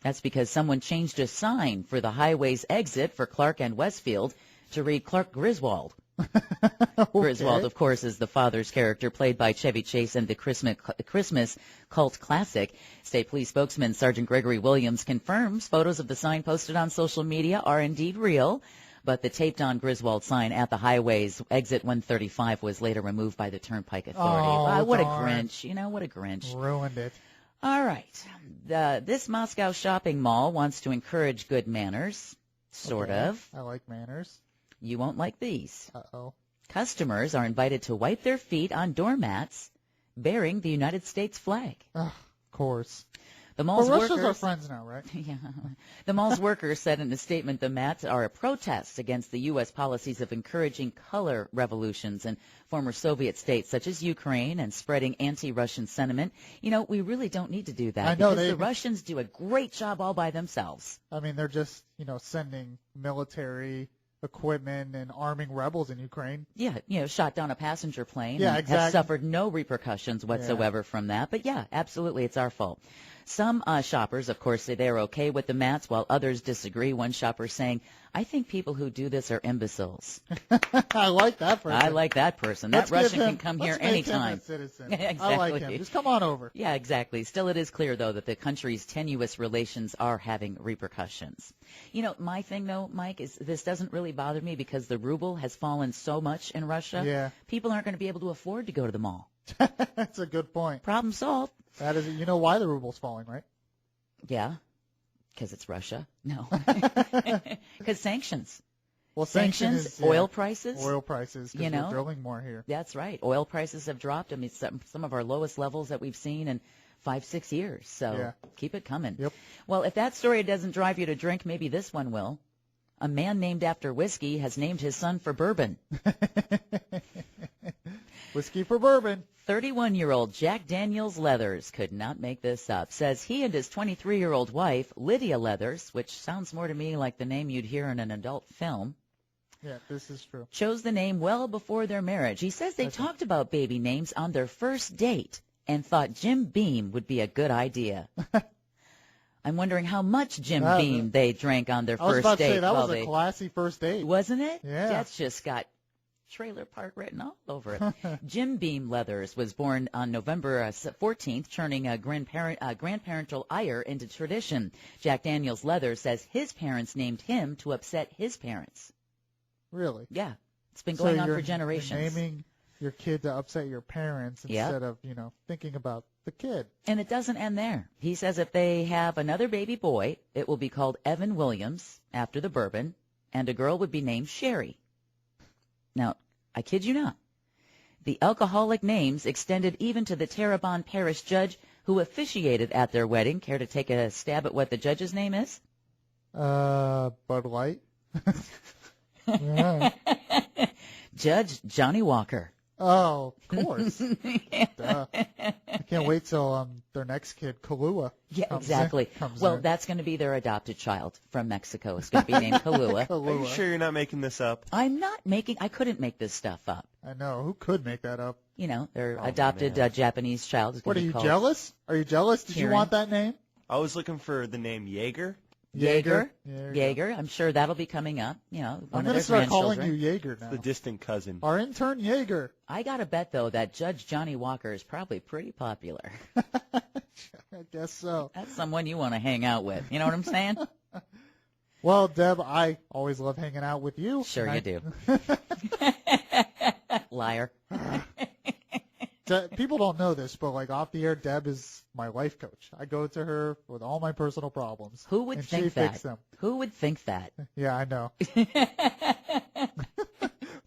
That's because someone changed a sign for the highway's exit for Clark and Westfield to read Clark Griswold. Okay. Griswold, of course, is the father's character played by Chevy Chase in the Christmas cult classic. State Police spokesman Sergeant Gregory Williams confirms photos of the sign posted on social media are indeed real. But the taped-on Griswold sign at the highway's exit 135 was later removed by the Turnpike Authority. What a Grinch. You know, what a Grinch. Ruined it. All right. This Moscow shopping mall wants to encourage good manners, sort of. I like manners. You won't like these. Uh-oh. Customers are invited to wipe their feet on doormats bearing the United States flag. Of course. The mall's Russia's our friends now, right? Yeah. The mall's workers said in a statement the mats are a protest against the U.S. policies of encouraging color revolutions in former Soviet states such as Ukraine and spreading anti-Russian sentiment. You know, we really don't need to do that because the Russians do a great job all by themselves. I mean, they're just, sending military equipment and arming rebels in Ukraine. Yeah, shot down a passenger plane and have suffered no repercussions whatsoever from that. But, yeah, absolutely, it's our fault. Some shoppers, of course, say they're okay with the mats, while others disagree. One shopper saying, I think people who do this are imbeciles. I like that person. I like that person. That Russian can come here anytime. Let's make him a citizen. Exactly. I like him. Just come on over. Yeah, exactly. Still, it is clear, though, that the country's tenuous relations are having repercussions. My thing, though, Mike, is this doesn't really bother me because the ruble has fallen so much in Russia. Yeah. People aren't going to be able to afford to go to the mall. That's a good point. Problem solved. That is, why the ruble's falling, right? Yeah, because it's Russia. No, because sanctions. Well, sanctions, oil prices. Oil prices, because we're drilling more here. That's right. Oil prices have dropped. I mean, some of our lowest levels that we've seen in 5-6 years. So keep it coming. Yep. Well, if that story doesn't drive you to drink, maybe this one will. A man named after whiskey has named his son for bourbon. Whiskey for bourbon. 31-year-old Jack Daniels Leathers could not make this up. Says he and his 23-year-old wife, Lydia Leathers, which sounds more to me like the name you'd hear in an adult film. Yeah, this is true. Chose the name well before their marriage. He says they talked about baby names on their first date and thought Jim Beam would be a good idea. I'm wondering how much Jim Beam they drank on their first date. I was about to say, that was a classy first date. Wasn't it? Yeah. That's just got trailer park written all over it. Jim Beam Leathers was born on November 14th, turning a grandparental ire into tradition. Jack Daniels Leathers says his parents named him to upset his parents. Really? Yeah. It's been going on for generations. You're naming your kid to upset your parents instead of, thinking about the kid. And it doesn't end there. He says if they have another baby boy, it will be called Evan Williams, after the bourbon, and a girl would be named Sherry. Now, I kid you not. The alcoholic names extended even to the Terrebonne Parish judge who officiated at their wedding. Care to take a stab at what the judge's name is? Bud Light. Yeah. Judge Johnny Walker. Oh, of course. Duh. Can't wait till their next kid, Kahlua. Yeah, comes exactly. comes Well, in. that's going to be their adopted child from Mexico. It's going to be named Kahlua. Are you sure you're not making this up? I couldn't make this stuff up. I know. Who could make that up? You know, their Oh, adopted man. Japanese child is going What, to are be you called jealous? Are you jealous? Did you Kieran. want that name? I was looking for the name Jaeger. Jaeger. There you Jaeger. I'm sure that'll be coming up. You know, I'm one going to of their start calling grandchildren. you Jaeger now. The distant cousin. Our intern, Jaeger. I got to bet, though, that Judge Johnny Walker is probably pretty popular. I guess so. That's someone you want to hang out with. You know what I'm saying? Well, Deb, I always love hanging out with you. Sure you do. Liar. People don't know this, but like off the air, Deb is my life coach. I go to her with all my personal problems. Who would and think she that? fixes them. Who would think that? Yeah, I know.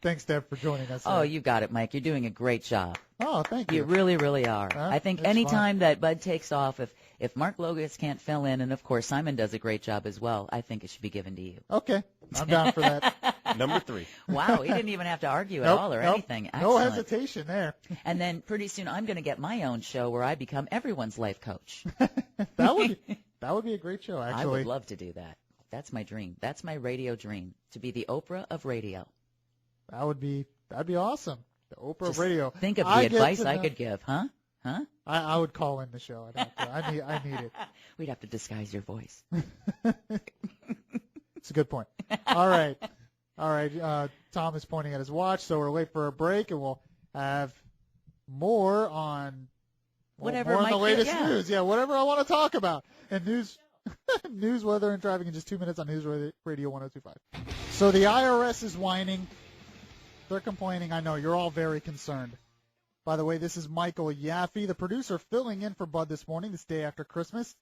Thanks, Deb, for joining us. Oh, here. you got it, Mike. You're doing a great job. Oh, thank you. You really, really are. Huh? I think It's anytime that Bud takes off, if Mark Logus can't fill in, and of course Simon does a great job as well, I think it should be given to you. Okay, I'm down for that. Number 3. Wow, he didn't even have to argue at Nope, all or nope. anything. No Excellent. hesitation there. And then pretty soon I'm going to get my own show where I become everyone's life coach. That would be a great show, actually. I would love to do that. That's my dream. That's my radio dream, to be the Oprah of radio. That'd be awesome. The Oprah Just radio. think of the I get advice to I know- could give, huh? Huh? I would call in the show. I need it. We'd have to disguise your voice. It's a good point. All right. Tom is pointing at his watch, so we're late for a break, and we'll have more on Whatever more on might the fit, latest yeah. news. Yeah, whatever I want to talk about. And news, weather, and traffic in just 2 minutes on News Radio 102.5. So the IRS is whining. They're complaining. I know you're all very concerned. By the way, this is Michael Yaffe, the producer, filling in for Bud this morning, this day after Christmas.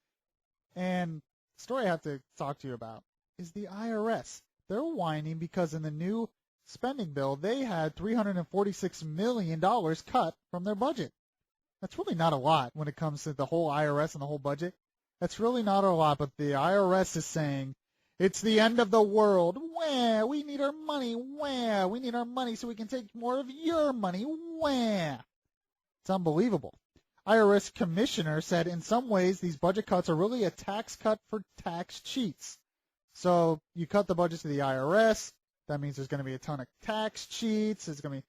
And the story I have to talk to you about is the IRS. They're whining because in the new spending bill, they had $346 million cut from their budget. That's really not a lot when it comes to the whole IRS and the whole budget. That's really not a lot, but the IRS is saying, it's the end of the world. Wah, we need our money. Wah, we need our money so we can take more of your money. Wah. It's unbelievable. IRS commissioner said in some ways these budget cuts are really a tax cut for tax cheats. So you cut the budget to the IRS. That means there's going to be a ton of tax cheats. It's going to be.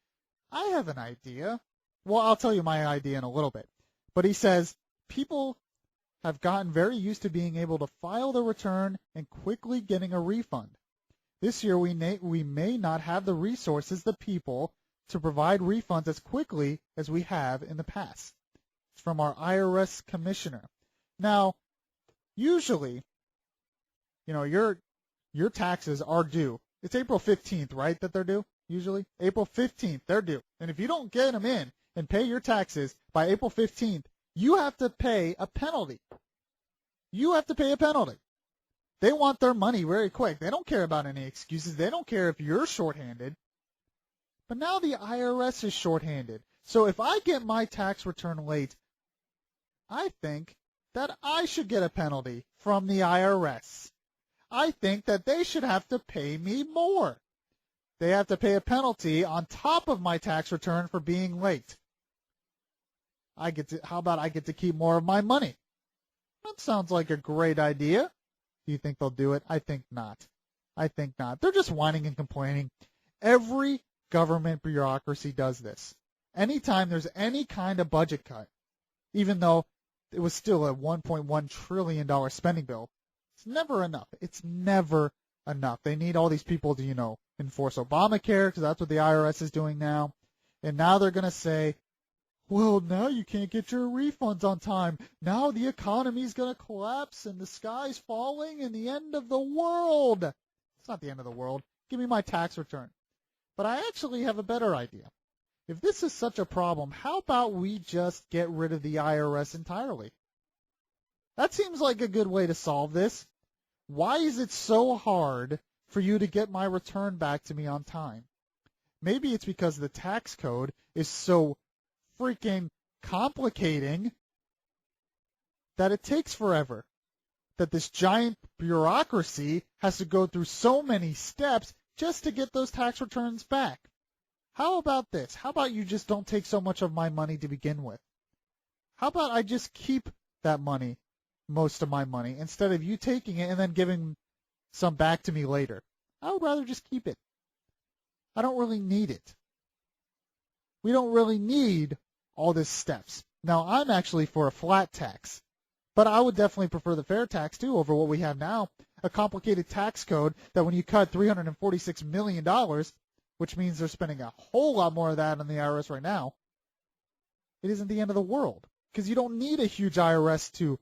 I have an idea. Well, I'll tell you my idea in a little bit. But he says people have gotten very used to being able to file the return and quickly getting a refund. This year we may not have the resources, the people, to provide refunds as quickly as we have in the past. It's from our IRS commissioner. Now, usually, your taxes are due. It's April 15th, right, that they're due? Usually? April 15th, they're due. And if you don't get them in and pay your taxes by April 15th, you have to pay a penalty. You have to pay a penalty. They want their money very quick. They don't care about any excuses. They don't care if you're shorthanded. But now the IRS is shorthanded. So if I get my tax return late, I think that I should get a penalty from the IRS. I think that they should have to pay me more. They have to pay a penalty on top of my tax return for being late. How about I get to keep more of my money? That sounds like a great idea. Do you think they'll do it? I think not. They're just whining and complaining. Every government bureaucracy does this. Anytime there's any kind of budget cut, even though it was still a $1.1 trillion spending bill, it's never enough. It's never enough. They need all these people to, enforce Obamacare, because that's what the IRS is doing now. And now they're going to say, well, now you can't get your refunds on time. Now the economy's going to collapse and the sky's falling and the end of the world. It's not the end of the world. Give me my tax return. But I actually have a better idea. If this is such a problem, how about we just get rid of the IRS entirely? That seems like a good way to solve this. Why is it so hard for you to get my return back to me on time? Maybe it's because the tax code is so freaking complicating that it takes forever. That this giant bureaucracy has to go through so many steps just to get those tax returns back. How about this? How about you just don't take so much of my money to begin with? How about I just keep that money, most of my money, instead of you taking it and then giving some back to me later? I would rather just keep it. I don't really need it. We don't really need all these steps. Now, I'm actually for a flat tax, but I would definitely prefer the fair tax, too, over what we have now, a complicated tax code that when you cut $346 million, which means they're spending a whole lot more of that on the IRS right now, it isn't the end of the world, because you don't need a huge IRS to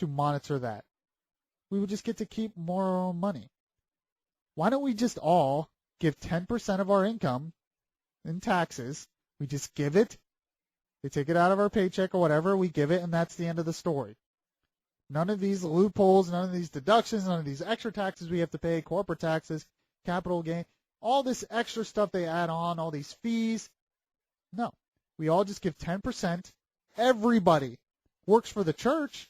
monitor that. We would just get to keep more money. Why don't we just all give 10% of our income in taxes? We just give it. They take it out of our paycheck or whatever. We give it, and that's the end of the story. None of these loopholes, none of these deductions, none of these extra taxes we have to pay, corporate taxes, capital gain, all this extra stuff they add on, all these fees. No. We all just give 10%. Everybody works for the church.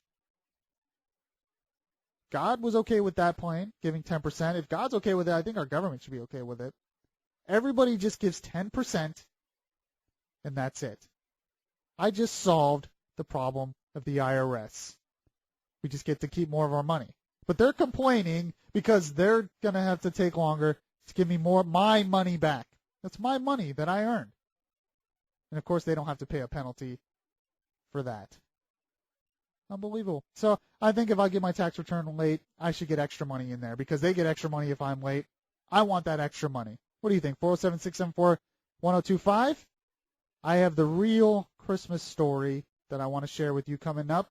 God was okay with that plan, giving 10%. If God's okay with it, I think our government should be okay with it. Everybody just gives 10%, and that's it. I just solved the problem of the IRS. We just get to keep more of our money. But they're complaining because they're going to have to take longer to give me more my money back. That's my money that I earned. And, of course, they don't have to pay a penalty for that. Unbelievable. So I think if I get my tax return late, I should get extra money in there because they get extra money if I'm late. I want that extra money. What do you think? 407-674-1025? I have the real Christmas story that I want to share with you coming up.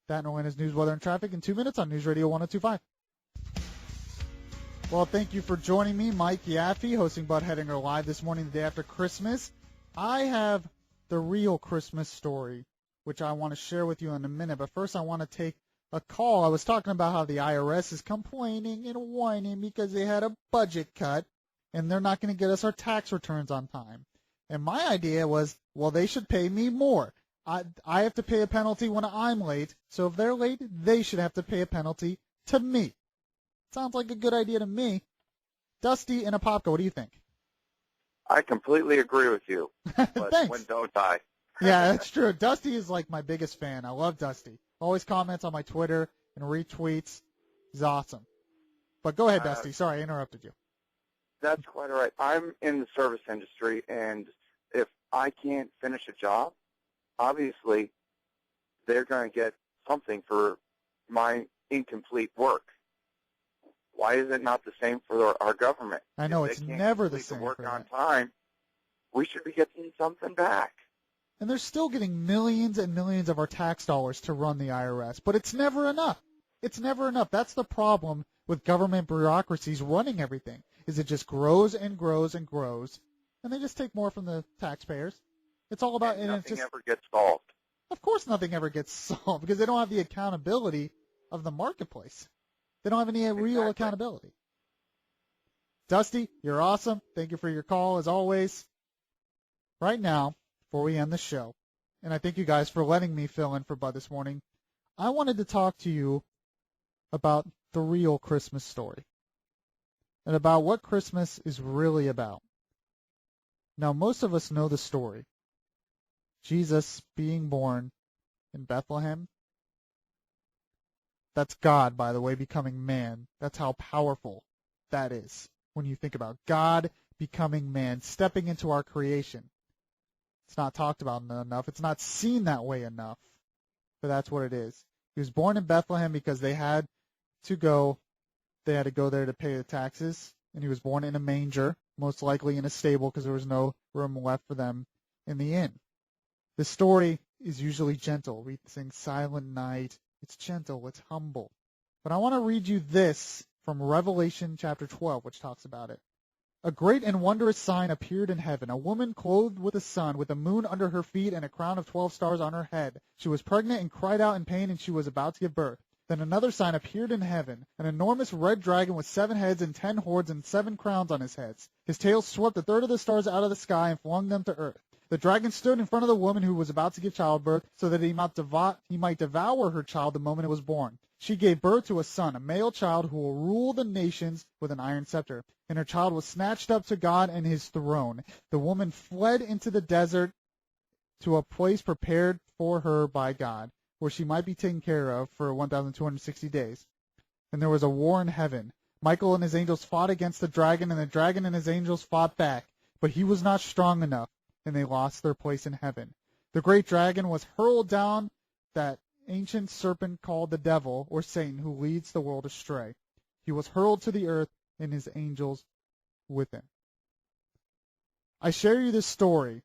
That and Atlanta's news, weather, and traffic in 2 minutes on News Radio 1025. Well, thank you for joining me, Mike Yaffe, hosting Bud Hedinger Live this morning, the day after Christmas. I have the real Christmas story, which I want to share with you in a minute. But first, I want to take a call. I was talking about how the IRS is complaining and whining because they had a budget cut, and they're not going to get us our tax returns on time. And my idea was, well, they should pay me more. I have to pay a penalty when I'm late, so if they're late, they should have to pay a penalty to me. Sounds like a good idea to me. Dusty in Apopka, what do you think? I completely agree with you, but Thanks. when don't I? Yeah, that's true. Dusty is like my biggest fan. I love Dusty. Always comments on my Twitter and retweets. He's awesome. But go ahead, Dusty. Sorry, I interrupted you. That's quite all right. I'm in the service industry, and if I can't finish a job, obviously they're going to get something for my incomplete work. Why is it not the same for our government? I know, if it's they can't never the complete same work for on that. time, we should be getting something back. And they're still getting millions and millions of our tax dollars to run the IRS, but it's never enough. It's never enough. That's the problem with government bureaucracies running everything, is it just grows and grows and grows, and they just take more from the taxpayers. It's all about... And and nothing it's just, ever gets solved. Of course nothing ever gets solved, because they don't have the accountability of the marketplace. They don't have any real accountability. Dusty, you're awesome. Thank you for your call, as always. Right now, before we end the show, and I thank you guys for letting me fill in for Bud this morning, I wanted to talk to you about the real Christmas story and about what Christmas is really about. Now, most of us know the story. Jesus being born in Bethlehem. That's God, by the way, becoming man. That's how powerful that is when you think about God becoming man, stepping into our creation. It's not talked about enough. It's not seen that way enough, but that's what it is. He was born in Bethlehem because they had to go there to pay the taxes, and he was born in a manger, most likely in a stable because there was no room left for them in the inn. The story is usually gentle. We sing Silent Night. It's gentle. It's humble. But I want to read you this from Revelation chapter 12, which talks about it. A great and wondrous sign appeared in heaven, a woman clothed with the sun, with the moon under her feet and a crown of 12 stars on her head. She was pregnant and cried out in pain, and she was about to give birth. Then another sign appeared in heaven, an enormous red dragon with 7 heads and 10 horns and 7 crowns on his heads. His tail swept a third of the stars out of the sky and flung them to earth. The dragon stood in front of the woman who was about to give childbirth, so that he might devour her child the moment it was born. She gave birth to a son, a male child who will rule the nations with an iron scepter. And her child was snatched up to God and his throne. The woman fled into the desert to a place prepared for her by God, where she might be taken care of for 1,260 days. And there was a war in heaven. Michael and his angels fought against the dragon, and the dragon and his angels fought back. But he was not strong enough, and they lost their place in heaven. The great dragon was hurled down, that ancient serpent called the devil, or Satan, who leads the world astray. He was hurled to the earth, and his angels with him. I share you this story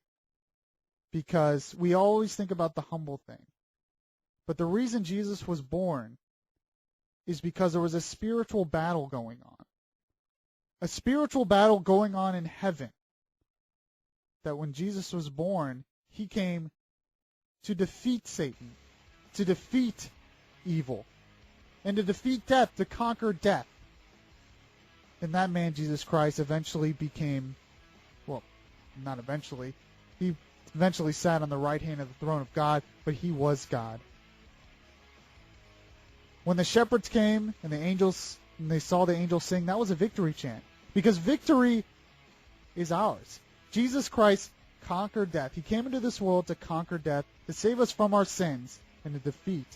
because we always think about the humble thing. But the reason Jesus was born is because there was a spiritual battle going on. A spiritual battle going on in heaven. That when Jesus was born, he came to defeat Satan, to defeat evil, and to defeat death, to conquer death. And that man, Jesus Christ, eventually became, well, not eventually, he eventually sat on the right hand of the throne of God, but he was God. When the shepherds came and they saw the angels sing, that was a victory chant. Because victory is ours. Jesus Christ conquered death. He came into this world to conquer death, to save us from our sins, and to defeat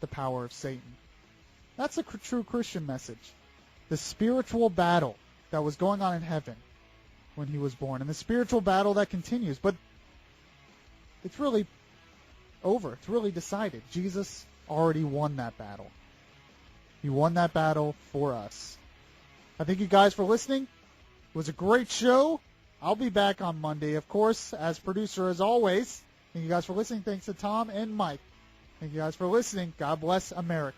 the power of Satan. That's a true Christian message. The spiritual battle that was going on in heaven when he was born, and the spiritual battle that continues. But it's really over. It's really decided. Jesus already won that battle. He won that battle for us. I thank you guys for listening. It was a great show. I'll be back on Monday, of course, as producer as always. Thank you guys for listening. Thanks to Tom and Mike. Thank you guys for listening. God bless America.